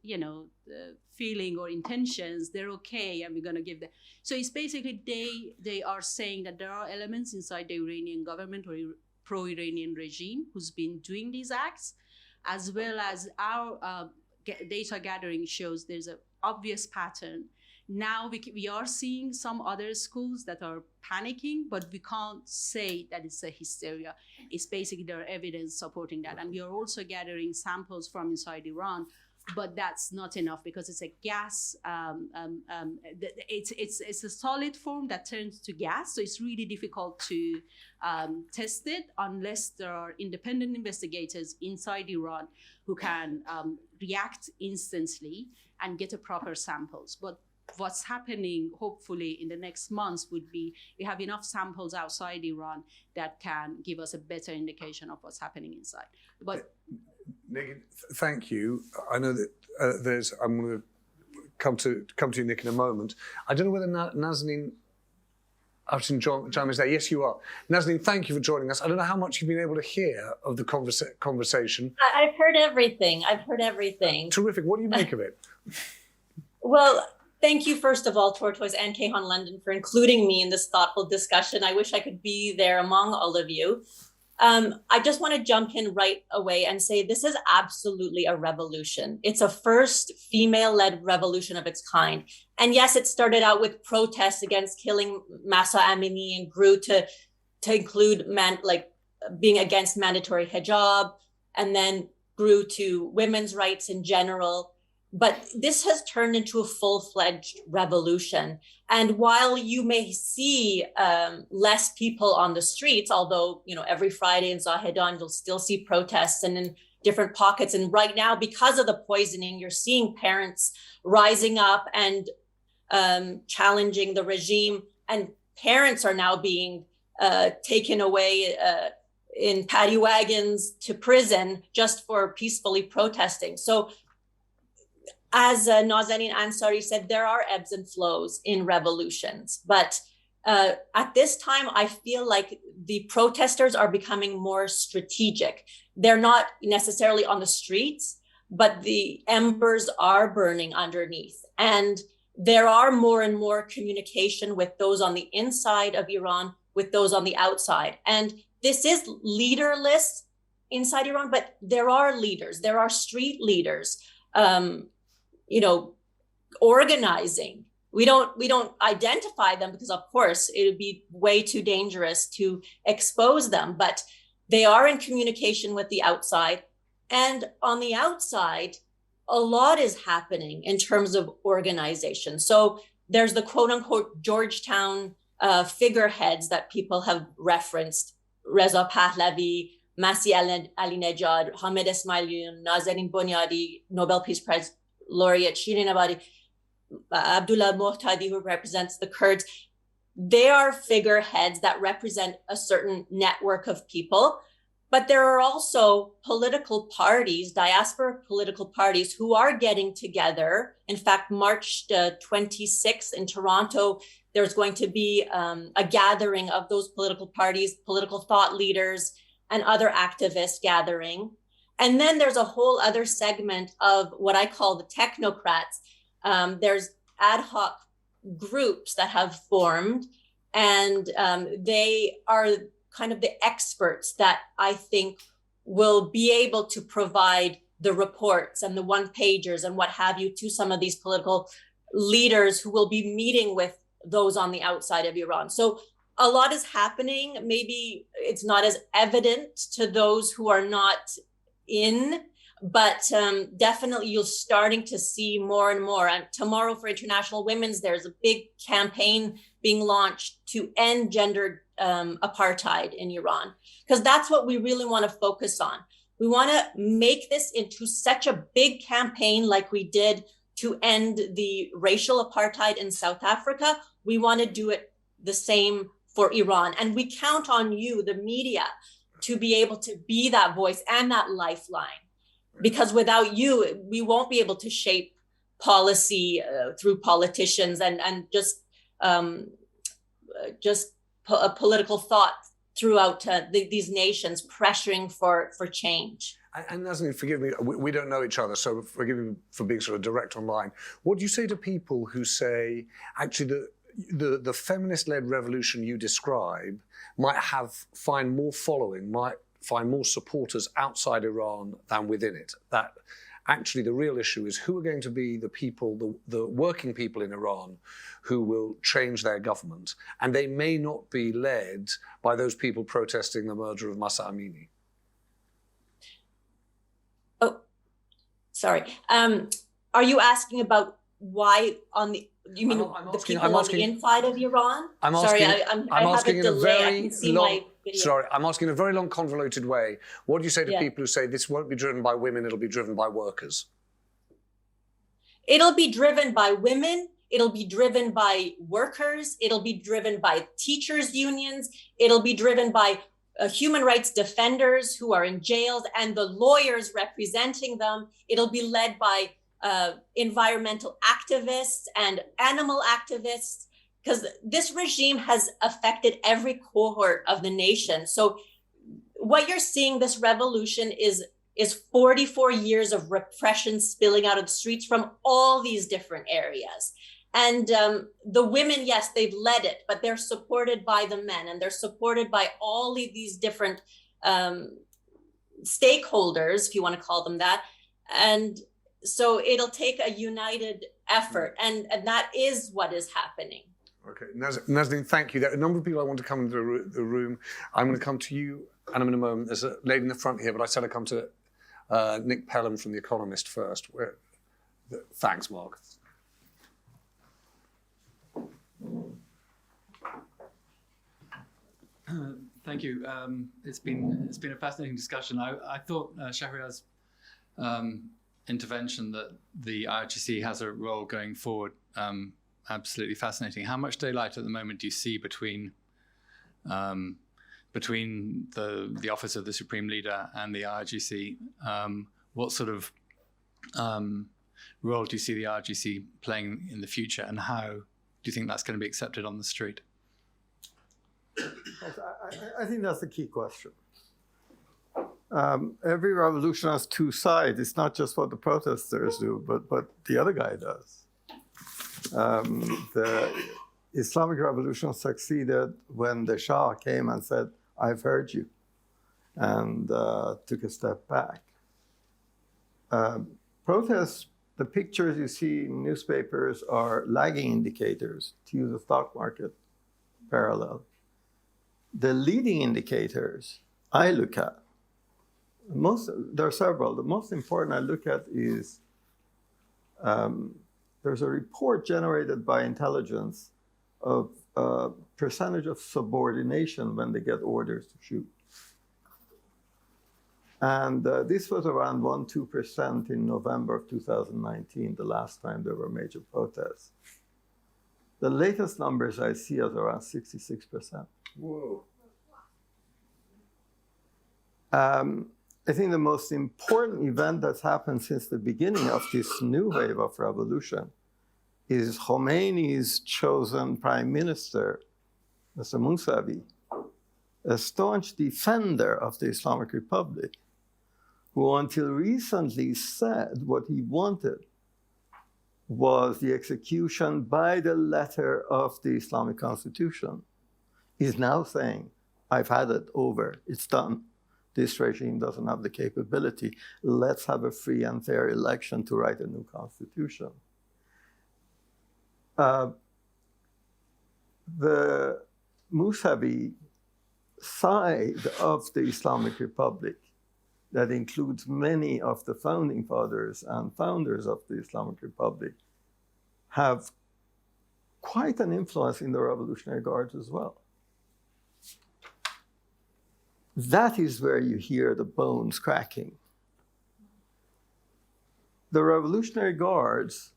feeling or intentions. They're okay, and we're going to give them. So it's basically they are saying that there are elements inside the Iranian government or pro-Iranian regime who's been doing these acts, as well as our data gathering shows there's an obvious pattern. Now we are seeing some other schools that are panicking, but we can't say that it's a hysteria. It's basically there are evidence supporting that. And we are also gathering samples from inside Iran, but that's not enough because it's a gas, it's a solid form that turns to gas. So it's really difficult to test it unless there are independent investigators inside Iran who can react instantly and get a proper samples. But what's happening, hopefully, in the next months would be we have enough samples outside Iran that can give us a better indication of what's happening inside. But Nick, thank you. I know that I'm going to come to you, Nick, in a moment. I don't know whether Nazanin Jam is there. Yes, you are. Nazanin, thank you for joining us. I don't know how much you've been able to hear of the conversation. I've heard everything. Terrific. What do you make of it? Well, thank you, first of all, Tortoise and Kayhan London, for including me in this thoughtful discussion. I wish I could be there among all of you. I just want to jump in right away and say this is absolutely a revolution. It's a first female-led revolution of its kind. And yes, it started out with protests against killing Mahsa Amini and grew to include being against mandatory hijab, and then grew to women's rights in general. But this has turned into a full-fledged revolution. And while you may see less people on the streets, although every Friday in Zahedan, you'll still see protests and in different pockets. And right now, because of the poisoning, you're seeing parents rising up and challenging the regime. And parents are now being taken away in paddy wagons to prison just for peacefully protesting. So as Nazanin Ansari said, there are ebbs and flows in revolutions. But at this time, I feel like the protesters are becoming more strategic. They're not necessarily on the streets, but the embers are burning underneath. And there are more and more communication with those on the inside of Iran, with those on the outside. And this is leaderless inside Iran, but there are leaders, there are street leaders, organizing. We don't identify them because, of course, it would be way too dangerous to expose them, but they are in communication with the outside. And on the outside, a lot is happening in terms of organization. So there's the quote unquote Georgetown figureheads that people have referenced: Reza Pahlavi, Masih Alinejad, Hamid Esmailian, Nazanin Bunyadi, Nobel Peace Prize laureate Shirin Ebadi, Abdullah Muhtadi, who represents the Kurds. They are figureheads that represent a certain network of people. But there are also political parties, diaspora political parties, who are getting together. In fact, March 26th in Toronto, there's going to be a gathering of those political parties, political thought leaders, and other activists gathering. And then there's a whole other segment of what I call the technocrats. There's ad hoc groups that have formed, and they are kind of the experts that I think will be able to provide the reports and the one-pagers and what have you to some of these political leaders who will be meeting with those on the outside of Iran. So a lot is happening. Maybe it's not as evident to those who are not in, but definitely you're starting to see more and more. And tomorrow for International Women's, there's a big campaign being launched to end gendered apartheid in Iran, because that's what we really want to focus on. We want to make this into such a big campaign like we did to end the racial apartheid in South Africa. We want to do it the same for Iran. And we count on you, the media, to be able to be that voice and that lifeline. Because without you, we won't be able to shape policy through politicians and just political thought throughout these nations pressuring for change. And Nazanin, forgive me, we don't know each other, so forgive me for being sort of direct online. What do you say to people who say, actually, the feminist-led revolution you describe might find more following, might find more supporters outside Iran than within it? That actually the real issue is who are going to be the people, the working people in Iran who will change their government, and they may not be led by those people protesting the murder of Mahsa Amini. Oh, sorry. Are you asking about why on the, you mean the people on the inside of Iran? I have a delay. I can see my video. Sorry, I'm asking in a very long, convoluted way. What do you say to people who say this won't be driven by women, it'll be driven by workers? It'll be driven by women. It'll be driven by workers. It'll be driven by teachers' unions. It'll be driven by human rights defenders who are in jails and the lawyers representing them. It'll be led by environmental activists and animal activists, because this regime has affected every cohort of the nation. So what you're seeing, this revolution is 44 years of repression spilling out of the streets from all these different areas. And the women, yes, they've led it, but they're supported by the men, and they're supported by all of these different stakeholders, if you want to call them that. And so it'll take a united effort, and that is what is happening. Okay, Nazanin, thank you. There are a number of people I want to come into the room. I'm going to come to you, and in a moment. There's a lady in the front here, but I said I'd come to Nick Pelham from The Economist first. Thanks, Mark. Thank you. It's been a fascinating discussion. I thought Shahriar's intervention that the IRGC has a role going forward absolutely fascinating. How much daylight at the moment do you see between the office of the Supreme Leader and the IRGC? What sort of role do you see the IRGC playing in the future, and how do you think that's going to be accepted on the street? I think that's the key question. Every revolution has two sides. It's not just what the protesters do, but what the other guy does. The Islamic Revolution succeeded when the Shah came and said, "I've heard you." and took a step back. Protests, the pictures you see in newspapers are lagging indicators, to use a stock market parallel. The leading indicators I look at, there are several. The most important I look at is there's a report generated by intelligence of percentage of subordination when they get orders to shoot. And this was around 1-2% in November of 2019, the last time there were major protests. The latest numbers I see are around 66%. Whoa. I think the most important event that's happened since the beginning of this new wave of revolution is Khomeini's chosen prime minister, Mr. Mousavi, a staunch defender of the Islamic Republic, who until recently said what he wanted was the execution by the letter of the Islamic Constitution, is now saying, I've had it over, it's done. This regime doesn't have the capability. Let's have a free and fair election to write a new constitution. The Mousavi side of the Islamic Republic, that includes many of the founding fathers and founders of the Islamic Republic, have quite an influence in the Revolutionary Guards as well. That is where you hear the bones cracking. The Revolutionary Guards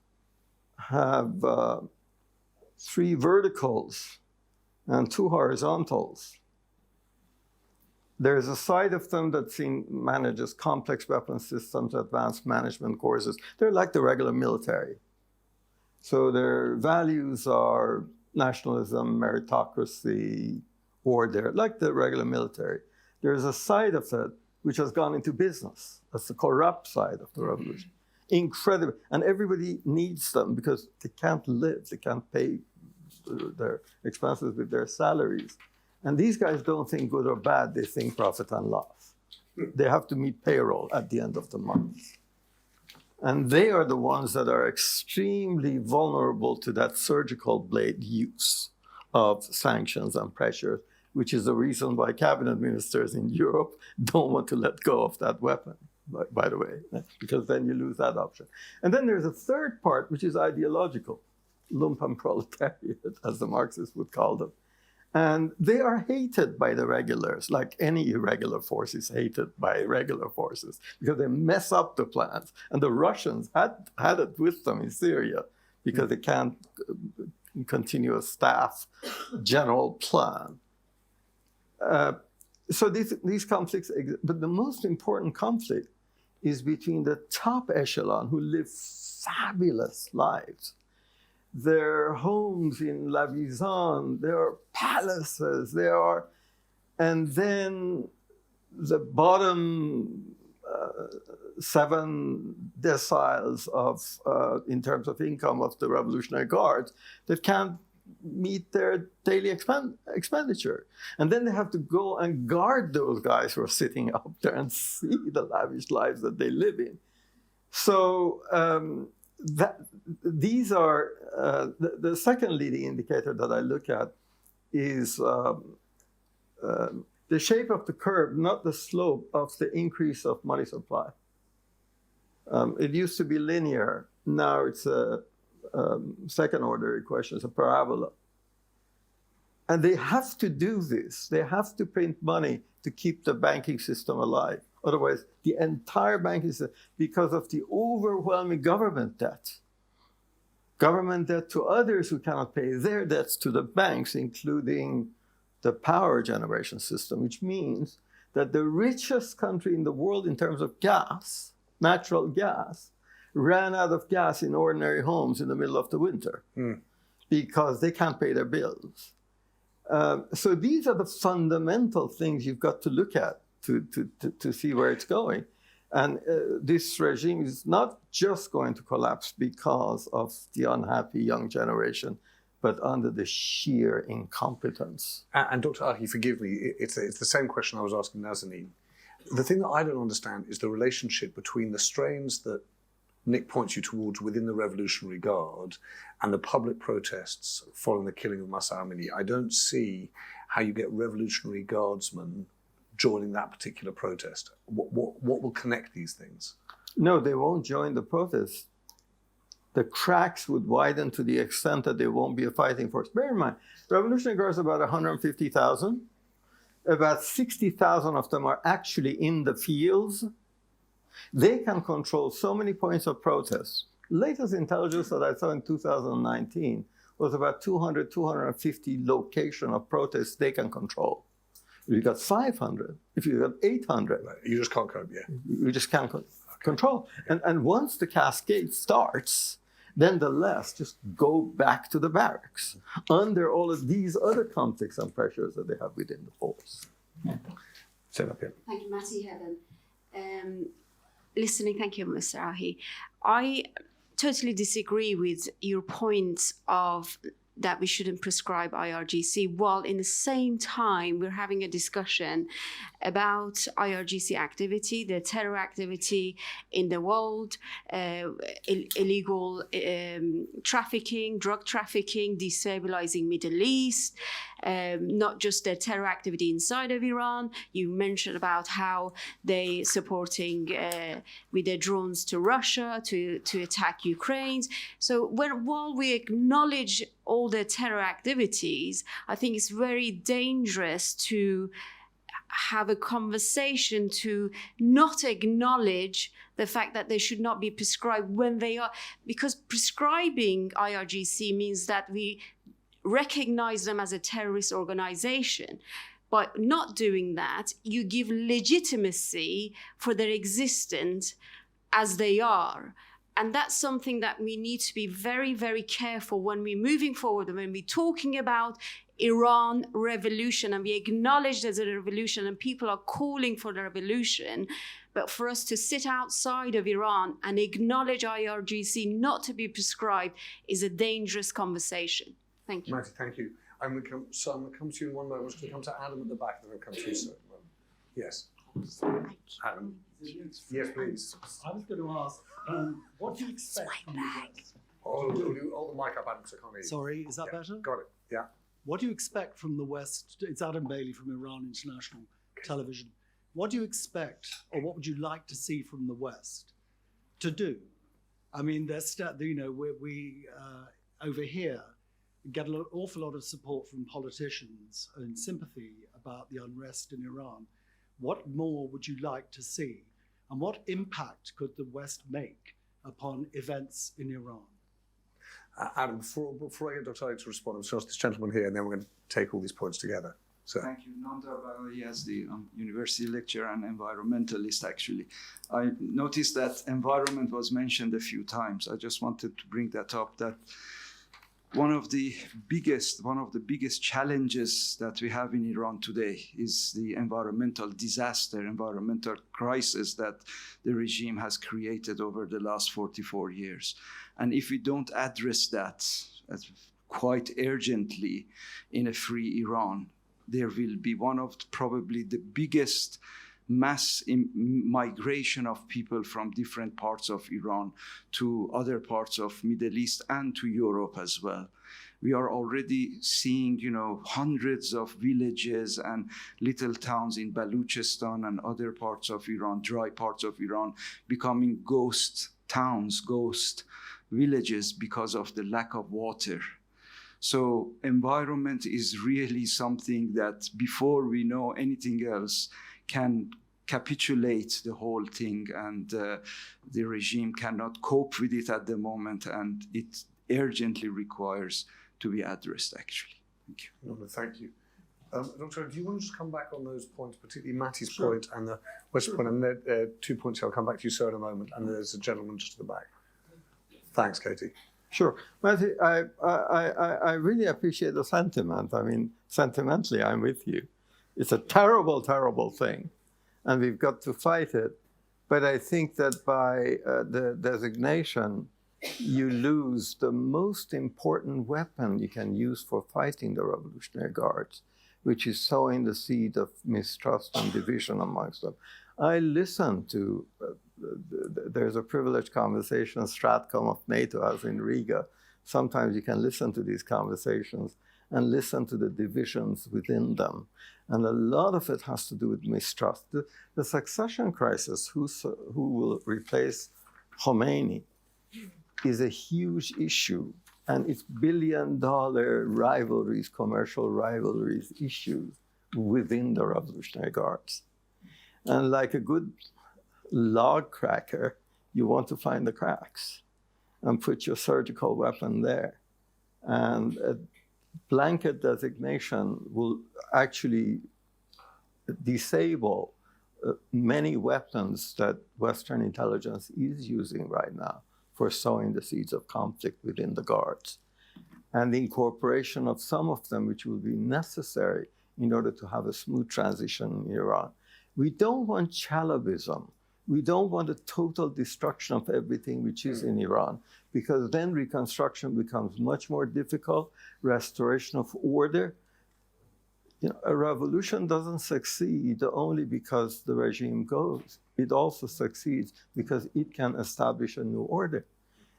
have 3 verticals and 2 horizontals. There's a side of them that manages complex weapon systems, advanced management courses. They're like the regular military. So their values are nationalism, meritocracy, order, like the regular military. There's a side of it which has gone into business. That's the corrupt side of the revolution. Incredible. And everybody needs them because they can't live. They can't pay their expenses with their salaries. And these guys don't think good or bad. They think profit and loss. They have to meet payroll at the end of the month. And they are the ones that are extremely vulnerable to that surgical blade use of sanctions and pressure, which is the reason why cabinet ministers in Europe don't want to let go of that weapon, by the way, because then you lose that option. And then there's a third part, which is ideological, lumpenproletariat, as the Marxists would call them. And they are hated by the regulars, like any irregular force is hated by regular forces, because they mess up the plans. And the Russians had it with them in Syria, because they can't continue a staff general plan. So these conflicts exist. But the most important conflict is between the top echelon, who live fabulous lives. Their homes in La Vizan, their palaces, and then the bottom 7 deciles of, in terms of income of the Revolutionary Guards that can't meet their daily expenditure. And then they have to go and guard those guys who are sitting up there and see the lavish lives that they live in. So these are, the second leading indicator that I look at is the shape of the curve, not the slope of the increase of money supply. It used to be linear. Now it's a second order equation, it's a parabola. And they have to do this. They have to print money to keep the banking system alive. Otherwise, the entire banking system, because of the overwhelming government debt to others who cannot pay their debts to the banks, including the power generation system, which means that the richest country in the world in terms of gas, natural gas, ran out of gas in ordinary homes in the middle of the winter because they can't pay their bills. So these are the fundamental things you've got to look at to see where it's going. And this regime is not just going to collapse because of the unhappy young generation, but under the sheer incompetence. And Dr. Ahi, forgive me, it's the same question I was asking Nazanin. The thing that I don't understand is the relationship between the strains that Nick points you towards within the Revolutionary Guard and the public protests following the killing of Mahsa Amini. I don't see how you get Revolutionary Guardsmen joining that particular protest. What will connect these things? No, they won't join the protest. The cracks would widen to the extent that they won't be a fighting force. Bear in mind, Revolutionary Guards are about 150,000. About 60,000 of them are actually in the fields. They can control so many points of protest. Latest intelligence that I saw in 2019 was about 200, 250 locations of protests they can control. If you got 500, if you got 800, You just can't cope, you just can't control. And once the cascade starts, then the left just go back to the barracks under all of these other conflicts and pressures that they have within the force. Set up here. Thank you, Matty Heaven. Listening, thank you, Mr. Ahi. I totally disagree with your point of that we shouldn't prescribe IRGC, while in the same time we're having a discussion about IRGC activity, the terror activity in the world, illegal trafficking, drug trafficking, destabilizing Middle East, not just the terror activity inside of Iran. You mentioned about how they supporting with their drones to Russia to attack Ukraine. So while we acknowledge all the terror activities, I think it's very dangerous to have a conversation to not acknowledge the fact that they should not be prescribed when they are, because prescribing IRGC means that we recognize them as a terrorist organization. By not doing that, you give legitimacy for their existence as they are. And that's something that we need to be very, very careful when we're moving forward, when we're talking about Iran revolution, and we acknowledge there's a revolution and people are calling for the revolution. But for us to sit outside of Iran and acknowledge IRGC not to be prescribed is a dangerous conversation. Thank you. Matty, thank you. I'm going to come to you in one moment. I'm just going to come to Adam at the back, then I'll come to you, sir. Yes. Adam. Yes, please. I was going to ask, what do you expect from the West? Hold the mic up, Adam, so I can't hear you. Sorry, is that Yeah, better? Got it, yeah. What do you expect from the West? It's Adam Bailey from Iran International Television. What do you expect, or what would you like to see from the West to do? I mean, we over here get an awful lot of support from politicians and sympathy about the unrest in Iran. What more would you like to see? And what impact could the West make upon events in Iran? Adam, before I get Dr. Ali to respond, I'm sure this gentleman here, and then we're going to take all these points together. So. Thank you. Nanda Baghali as the university lecturer and environmentalist, actually. I noticed that environment was mentioned a few times. I just wanted to bring that up, that one of the biggest challenges that we have in Iran today is the environmental disaster, environmental crisis that the regime has created over the last 44 years. And if we don't address that quite urgently in a free Iran, there will be one of probably the biggest mass migration of people from different parts of Iran to other parts of Middle East and to Europe as well. We are already seeing, hundreds of villages and little towns in Baluchistan and other parts of Iran, dry parts of Iran, becoming ghost towns, ghost villages because of the lack of water. So environment is really something that before we know anything else can capitulate the whole thing, and the regime cannot cope with it at the moment, and it urgently requires to be addressed, actually. Thank you. No, thank you. Doctor, do you want to just come back on those points, particularly Matty's point and the West point, and there are 2 points here. I'll come back to you, sir, in a moment, and there's a gentleman just at the back. Thanks, Katie. Sure. Matty, I really appreciate the sentiment. I mean, sentimentally, I'm with you. It's a terrible, terrible thing, and we've got to fight it. But I think that by the designation, you lose the most important weapon you can use for fighting the Revolutionary Guards, which is sowing the seed of mistrust and division amongst them. I listen to, there's a privileged conversation Stratcom of NATO has in Riga. Sometimes you can listen to these conversations and listen to the divisions within them. And a lot of it has to do with mistrust. The succession crisis, who will replace Khomeini, is a huge issue. And it's billion-dollar rivalries, commercial rivalries, issues within the Revolutionary Guards. And like a good log cracker, you want to find the cracks and put your surgical weapon there. And a blanket designation will actually disable many weapons that Western intelligence is using right now for sowing the seeds of conflict within the Guards. And the incorporation of some of them, which will be necessary in order to have a smooth transition in Iran. We don't want Chalabism. We don't want a total destruction of everything which is in Iran, because then reconstruction becomes much more difficult, restoration of order. You know, a revolution doesn't succeed only because the regime goes. It also succeeds because it can establish a new order.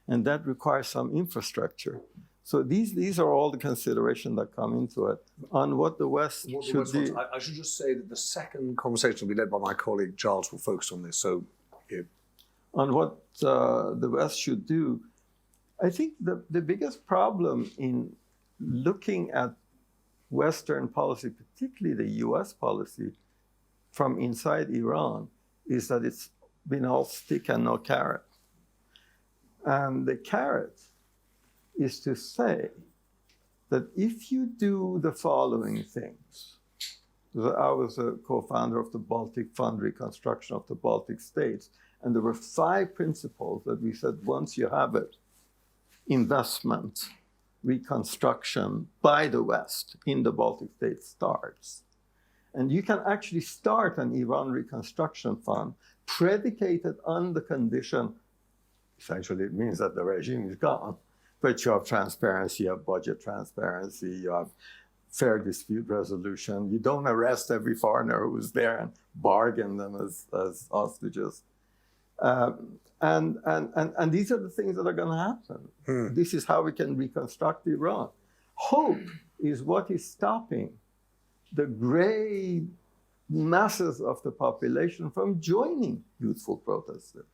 And that requires some infrastructure. So these are all the considerations that come into it on what the West should do. I should just say that the second conversation will be led by my colleague Giles, will focus on this. So, yeah. On what the West should do, I think the biggest problem in looking at Western policy, particularly the US policy, from inside Iran, is that it's been all stick and no carrot. And the carrot is to say that if you do the following things, I was a co-founder of the Baltic Fund Reconstruction of the Baltic States, and there were 5 principles that we said once you have it, investment, reconstruction by the West in the Baltic states starts. And you can actually start an Iran reconstruction fund predicated on the condition, essentially it means that the regime is gone, but you have transparency, you have budget transparency, you have fair dispute resolution. You don't arrest every foreigner who's there and bargain them as hostages. And these are the things that are going to happen. This is how we can reconstruct Iran. Hope is what is stopping the gray masses of the population from joining youthful protesters.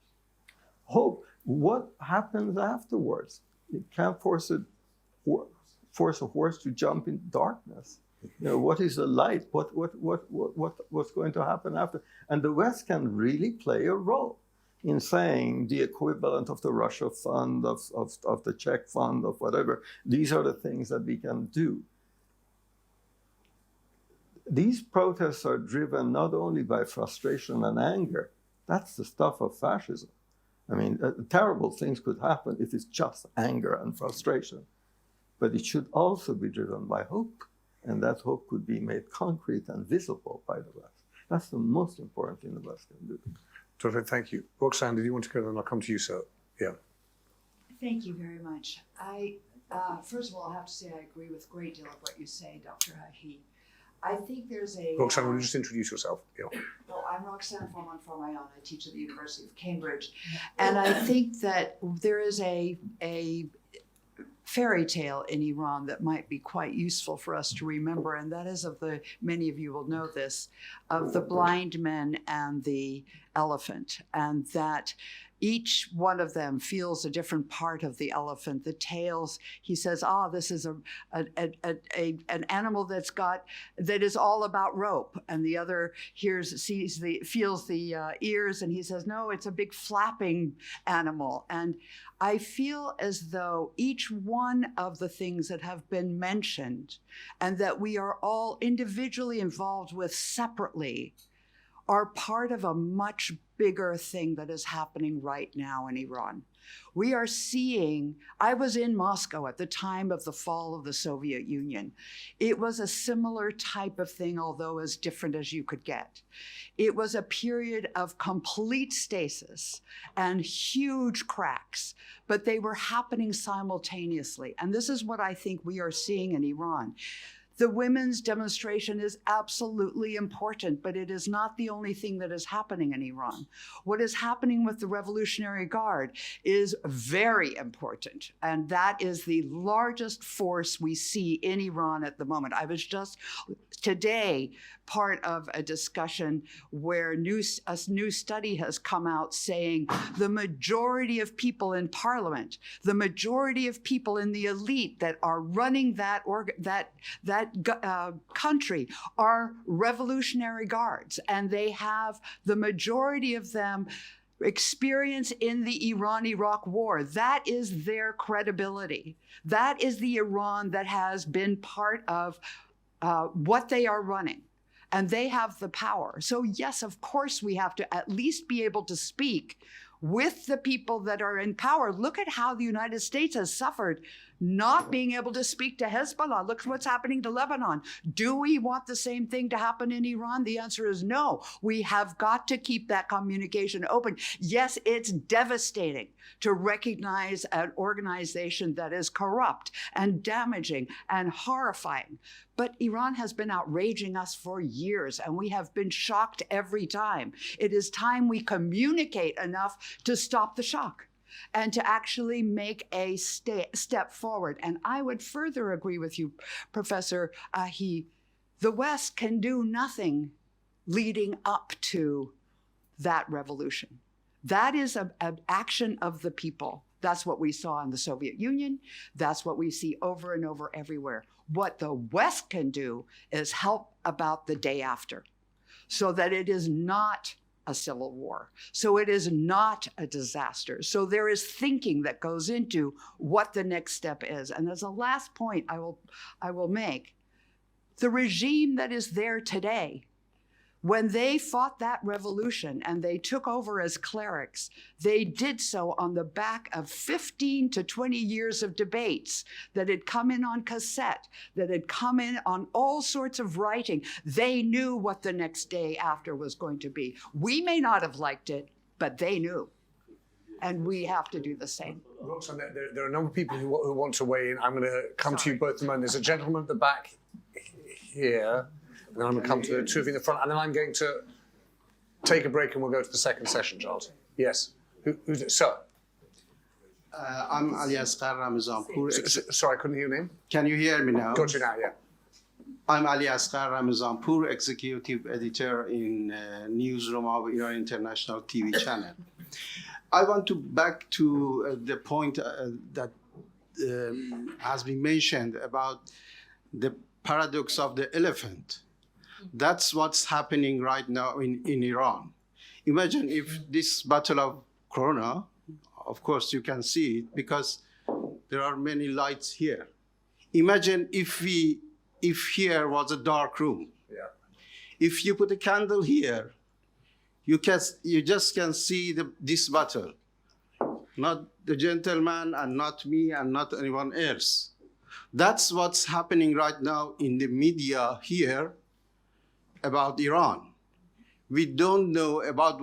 Hope. What happens afterwards? You can't force a horse to jump in darkness. You know, what is the light? What's going to happen after? And the West can really play a role in saying the equivalent of the Russia fund, of the Czech fund, of whatever. These are the things that we can do. These protests are driven not only by frustration and anger. That's the stuff of fascism. I mean, terrible things could happen if it's just anger and frustration. But it should also be driven by hope. And that hope could be made concrete and visible by the West. That's the most important thing the West can do. Terrific, thank you. Roxanne, did you want to go? Then I'll come to you, sir. Yeah. Thank you very much. First of all, I have to say I agree with a great deal of what you say, Dr. Hahi. I think there's a... Roxanne, will you just introduce yourself? Yeah. No, I'm Roxanne Forman-Formayon. I teach at the University of Cambridge. And I think that there is a fairy tale in Iran that might be quite useful for us to remember, and that is many of you will know this, of the blind men and the elephant, and that each one of them feels a different part of the elephant. The tails, he says, this is an animal that is all about rope. And the other feels the ears, and he says, no, it's a big flapping animal. And I feel as though each one of the things that have been mentioned and that we are all individually involved with separately are part of a much bigger thing that is happening right now in Iran. We are seeing, I was in Moscow at the time of the fall of the Soviet Union. It was a similar type of thing, although as different as you could get. It was a period of complete stasis and huge cracks, but they were happening simultaneously. And this is what I think we are seeing in Iran. The women's demonstration is absolutely important, but it is not the only thing that is happening in Iran. What is happening with the Revolutionary Guard is very important, and that is the largest force we see in Iran at the moment. I was just today part of a discussion where a new study has come out saying the majority of people in parliament, the majority of people in the elite that are running that country are Revolutionary Guards, and they have the majority of them experience in the Iran-Iraq war. That is their credibility. That is the Iran that has been part of what they are running. And they have the power. So yes, of course, we have to at least be able to speak with the people that are in power. Look at how the United States has suffered not being able to speak to Hezbollah. Look at what's happening to Lebanon. Do we want the same thing to happen in Iran? The answer is no. We have got to keep that communication open. Yes, it's devastating to recognize an organization that is corrupt and damaging and horrifying. But Iran has been outraging us for years, and we have been shocked every time. It is time we communicate enough to stop the shock and to actually make a step forward. And I would further agree with you, Professor Ahi. The West can do nothing leading up to that revolution. That is an action of the people. That's what we saw in the Soviet Union. That's what we see over and over everywhere. What the West can do is help about the day after, so that it is not a civil war, so it is not a disaster. So there is thinking that goes into what the next step is. And as a last point I will make, the regime that is there today, when they fought that revolution and they took over as clerics, they did so on the back of 15 to 20 years of debates that had come in on cassette, that had come in on all sorts of writing. They knew what the next day after was going to be. We may not have liked it, but they knew. And we have to do the same. Roxanne, there are a number of people who want to weigh in. I'm going to come to you both in a moment. There's a gentleman at the back here. And then I'm going to come to the two of you in the front, and then I'm going to take a break and we'll go to the second session, Charles. Yes. Who's it? Sir. I'm Ali Asghar Ramazanpur. Sorry, I couldn't hear your name. Can you hear me now? Got you now, yeah. I'm Ali Asghar Ramazanpur, executive editor in newsroom of Iran International TV channel. I want to back to the point that has been mentioned about the paradox of the elephant. That's what's happening right now in Iran. Imagine if this battle of Corona, of course you can see it because there are many lights here. Imagine if here was a dark room. Yeah. If you put a candle here, you just can see this battle. Not the gentleman and not me and not anyone else. That's what's happening right now in the media here about Iran. We don't know about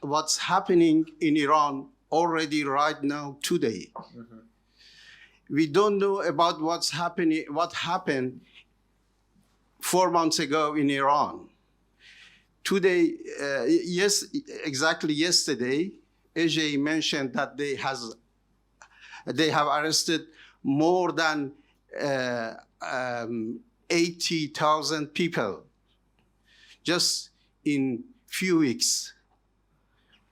what's happening in Iran already right now today. Mm-hmm. We don't know about what happened 4 months ago in Iran. Today, exactly yesterday, AJ mentioned that they have arrested more than 80,000 people just in few weeks.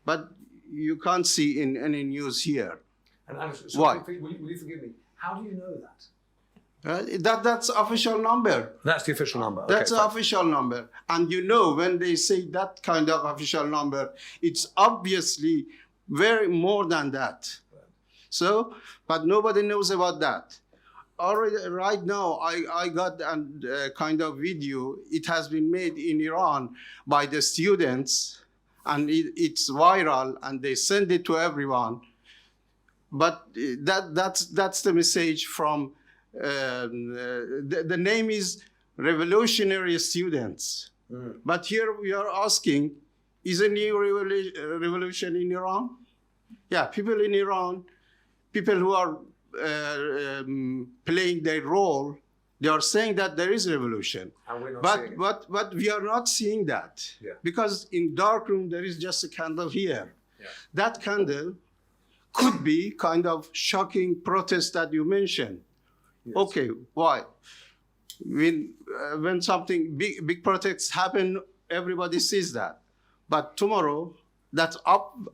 But you can't see in any news here. And why? Will you forgive me? How do you know that? That's official number. That's the official number. Okay, that's the official number. And you know, when they say that kind of official number, it's obviously very more than that. So, but nobody knows about that. Already, right now, I got a kind of video. It has been made in Iran by the students, and it's viral, and they send it to everyone. But that's the message from. The name is Revolutionary Students. Mm. But here we are asking, is a new revolution in Iran? Yeah, people in Iran, people who are playing their role They are saying that there is revolution, And we're not seeing it. but we are not seeing that Yeah. because in dark room there is just a candle here. Yeah. That candle could be kind of shocking protest that you mentioned. Yes. Okay, why? When something big protests happen, everybody sees that. But tomorrow, that's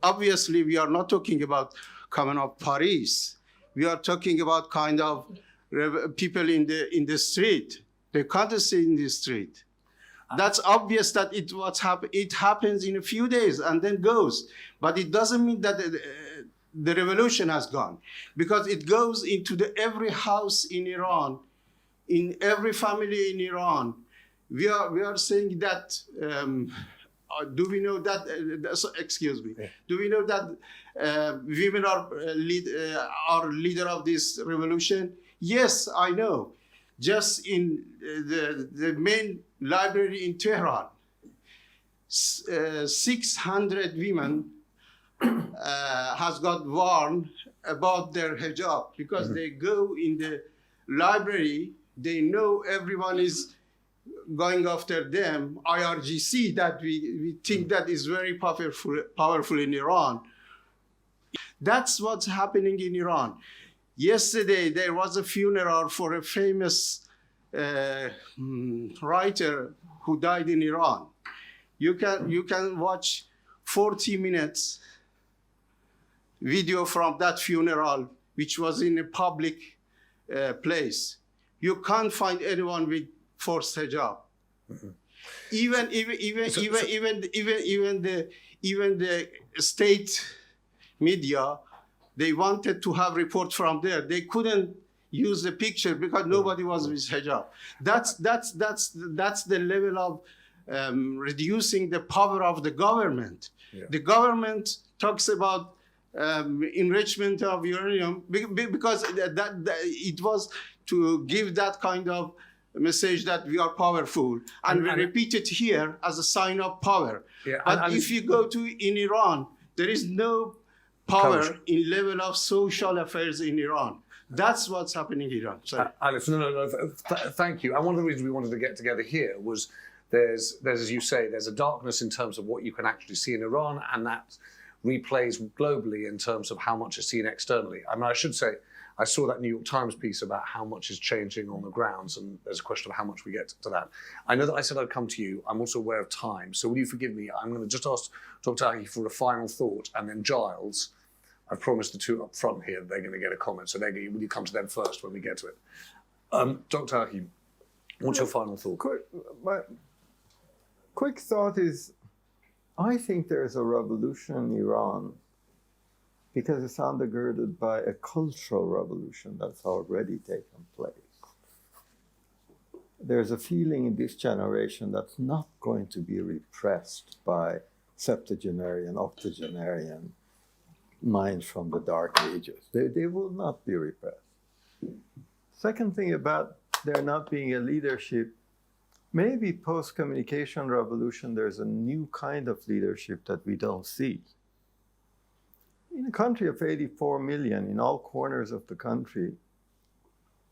obviously we are not talking about coming of Paris. We are talking about kind of people in the street. They can't stay in the street. That's obvious that it happens in a few days and then goes. But it doesn't mean that the revolution has gone, because it goes into every house in Iran, in every family in Iran. We are saying that. Do we know that? Excuse me. Yeah. Do we know that women are leader of this revolution? Yes, I know. Just in the main library in Tehran, 600 women has got warned about their hijab because they go in the library. They know everyone is going after them. IRGC, that we think that is very powerful in Iran. That's what's happening in Iran. Yesterday, there was a funeral for a famous writer who died in Iran. You can watch 40 minutes video from that funeral, which was in a public place. You can't find anyone with forced hijab. Mm-hmm. Even the state media, they wanted to have report from there. They couldn't use the picture because nobody was with hijab. That's the level of reducing the power of the government. Yeah. The government talks about enrichment of uranium because it was to give that kind of message that we are powerful, and we repeat it here as a sign of power. Yeah, but if you go in Iran, there is no power in level of social affairs in Iran. That's what's happening in Iran. Alex, no, thank you. And one of the reasons we wanted to get together here was there's, as you say, there's a darkness in terms of what you can actually see in Iran, and that replays globally in terms of how much is seen externally. I mean, I should say, I saw that New York Times piece about how much is changing on the grounds, and there's a question of how much we get to that. I know that I said I'd come to you. I'm also aware of time, so will you forgive me? I'm going to just ask Dr. Aki for a final thought, and then Giles, I've promised the two up front here, they're going to get a comment, so will you come to them first when we get to it? Dr. Aki, what's your final thought? My quick thought is, I think there's a revolution in Iran because it's undergirded by a cultural revolution that's already taken place. There's a feeling in this generation that's not going to be repressed by septuagenarian, octogenarian minds from the Dark Ages. They will not be repressed. Second thing about there not being a leadership, maybe post-communication revolution, there's a new kind of leadership that we don't see. In a country of 84 million, in all corners of the country,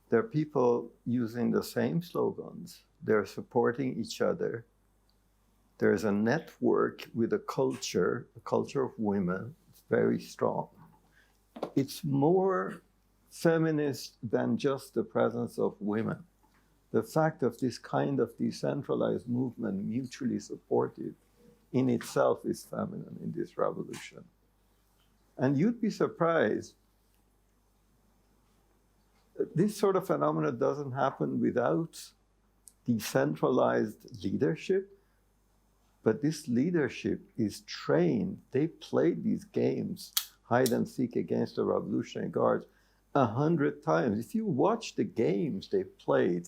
there are people using the same slogans. They're supporting each other. There's a network with a culture of women. It's very strong. It's more feminist than just the presence of women. The fact of this kind of decentralized movement, mutually supportive, in itself is feminine in this revolution. And you'd be surprised, this sort of phenomenon doesn't happen without decentralized leadership, but this leadership is trained. They played these games, hide and seek against the Revolutionary Guards, 100 times. If you watch the games they played,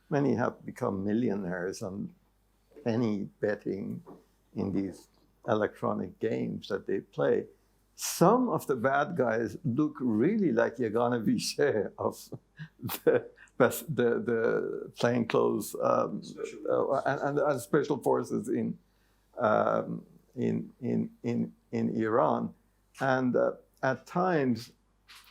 many have become millionaires on penny betting in these electronic games that they play. Some of the bad guys look really like Yagana Vichy of the plainclothes and special forces in Iran. And at times,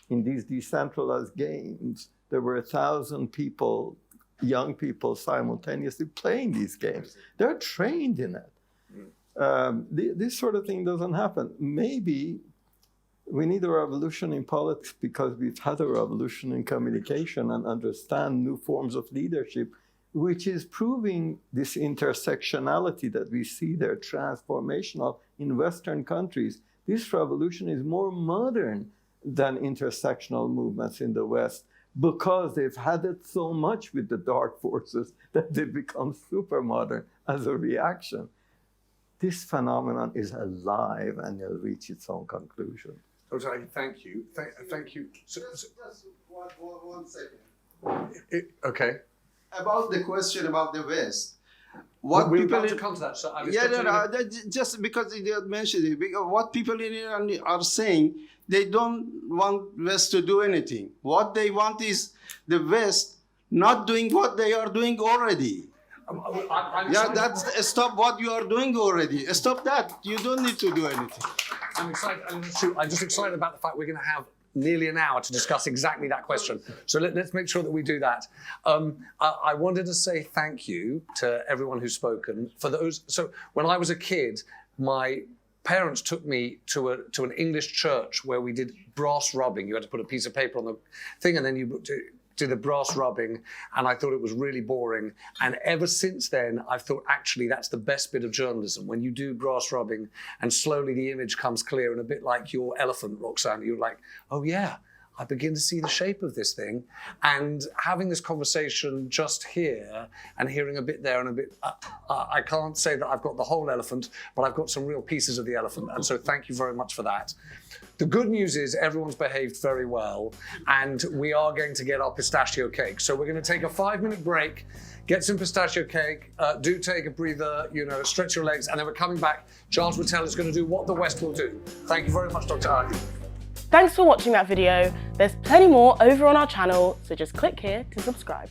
in these decentralized games, there were 1,000 people young people simultaneously playing these games. They're trained in it. This sort of thing doesn't happen. Maybe we need a revolution in politics because we've had a revolution in communication and understand new forms of leadership, which is proving this intersectionality that we see there, transformational in Western countries. This revolution is more modern than intersectional movements in the West because they've had it so much with the dark forces that they've become super modern as a reaction. This phenomenon is alive and will reach its own conclusion. Okay, thank you. Thank you. Just one second. Okay. About the question about the West. We're about to come to that. So just because you mentioned it, because what people in Iran are saying, they don't want West to do anything. What they want is the West not doing what they are doing already. Stop what you are doing already. Stop that. You don't need to do anything. I'm excited. I'm just excited about the fact we're going to have nearly an hour to discuss exactly that question. So let's make sure that we do that. I wanted to say thank you to everyone who's spoken. For those, so when I was a kid, my parents took me to an English church where we did brass rubbing. You had to put a piece of paper on the thing, and then you do the brass rubbing, and I thought it was really boring. And ever since then, I've thought actually that's the best bit of journalism, when you do brass rubbing and slowly the image comes clear, and a bit like your elephant, Roxanne, you're like, oh yeah, I begin to see the shape of this thing. And having this conversation just here and hearing a bit there and a bit, I can't say that I've got the whole elephant, but I've got some real pieces of the elephant. And so thank you very much for that. The good news is everyone's behaved very well, and we are going to get our pistachio cake. So we're going to take a 5-minute break, get some pistachio cake, do take a breather, stretch your legs, and then we're coming back. Giles Rattel is going to do what the West will do. Thank you very much, Dr. Ari. Thanks for watching that video. There's plenty more over on our channel, so just click here to subscribe.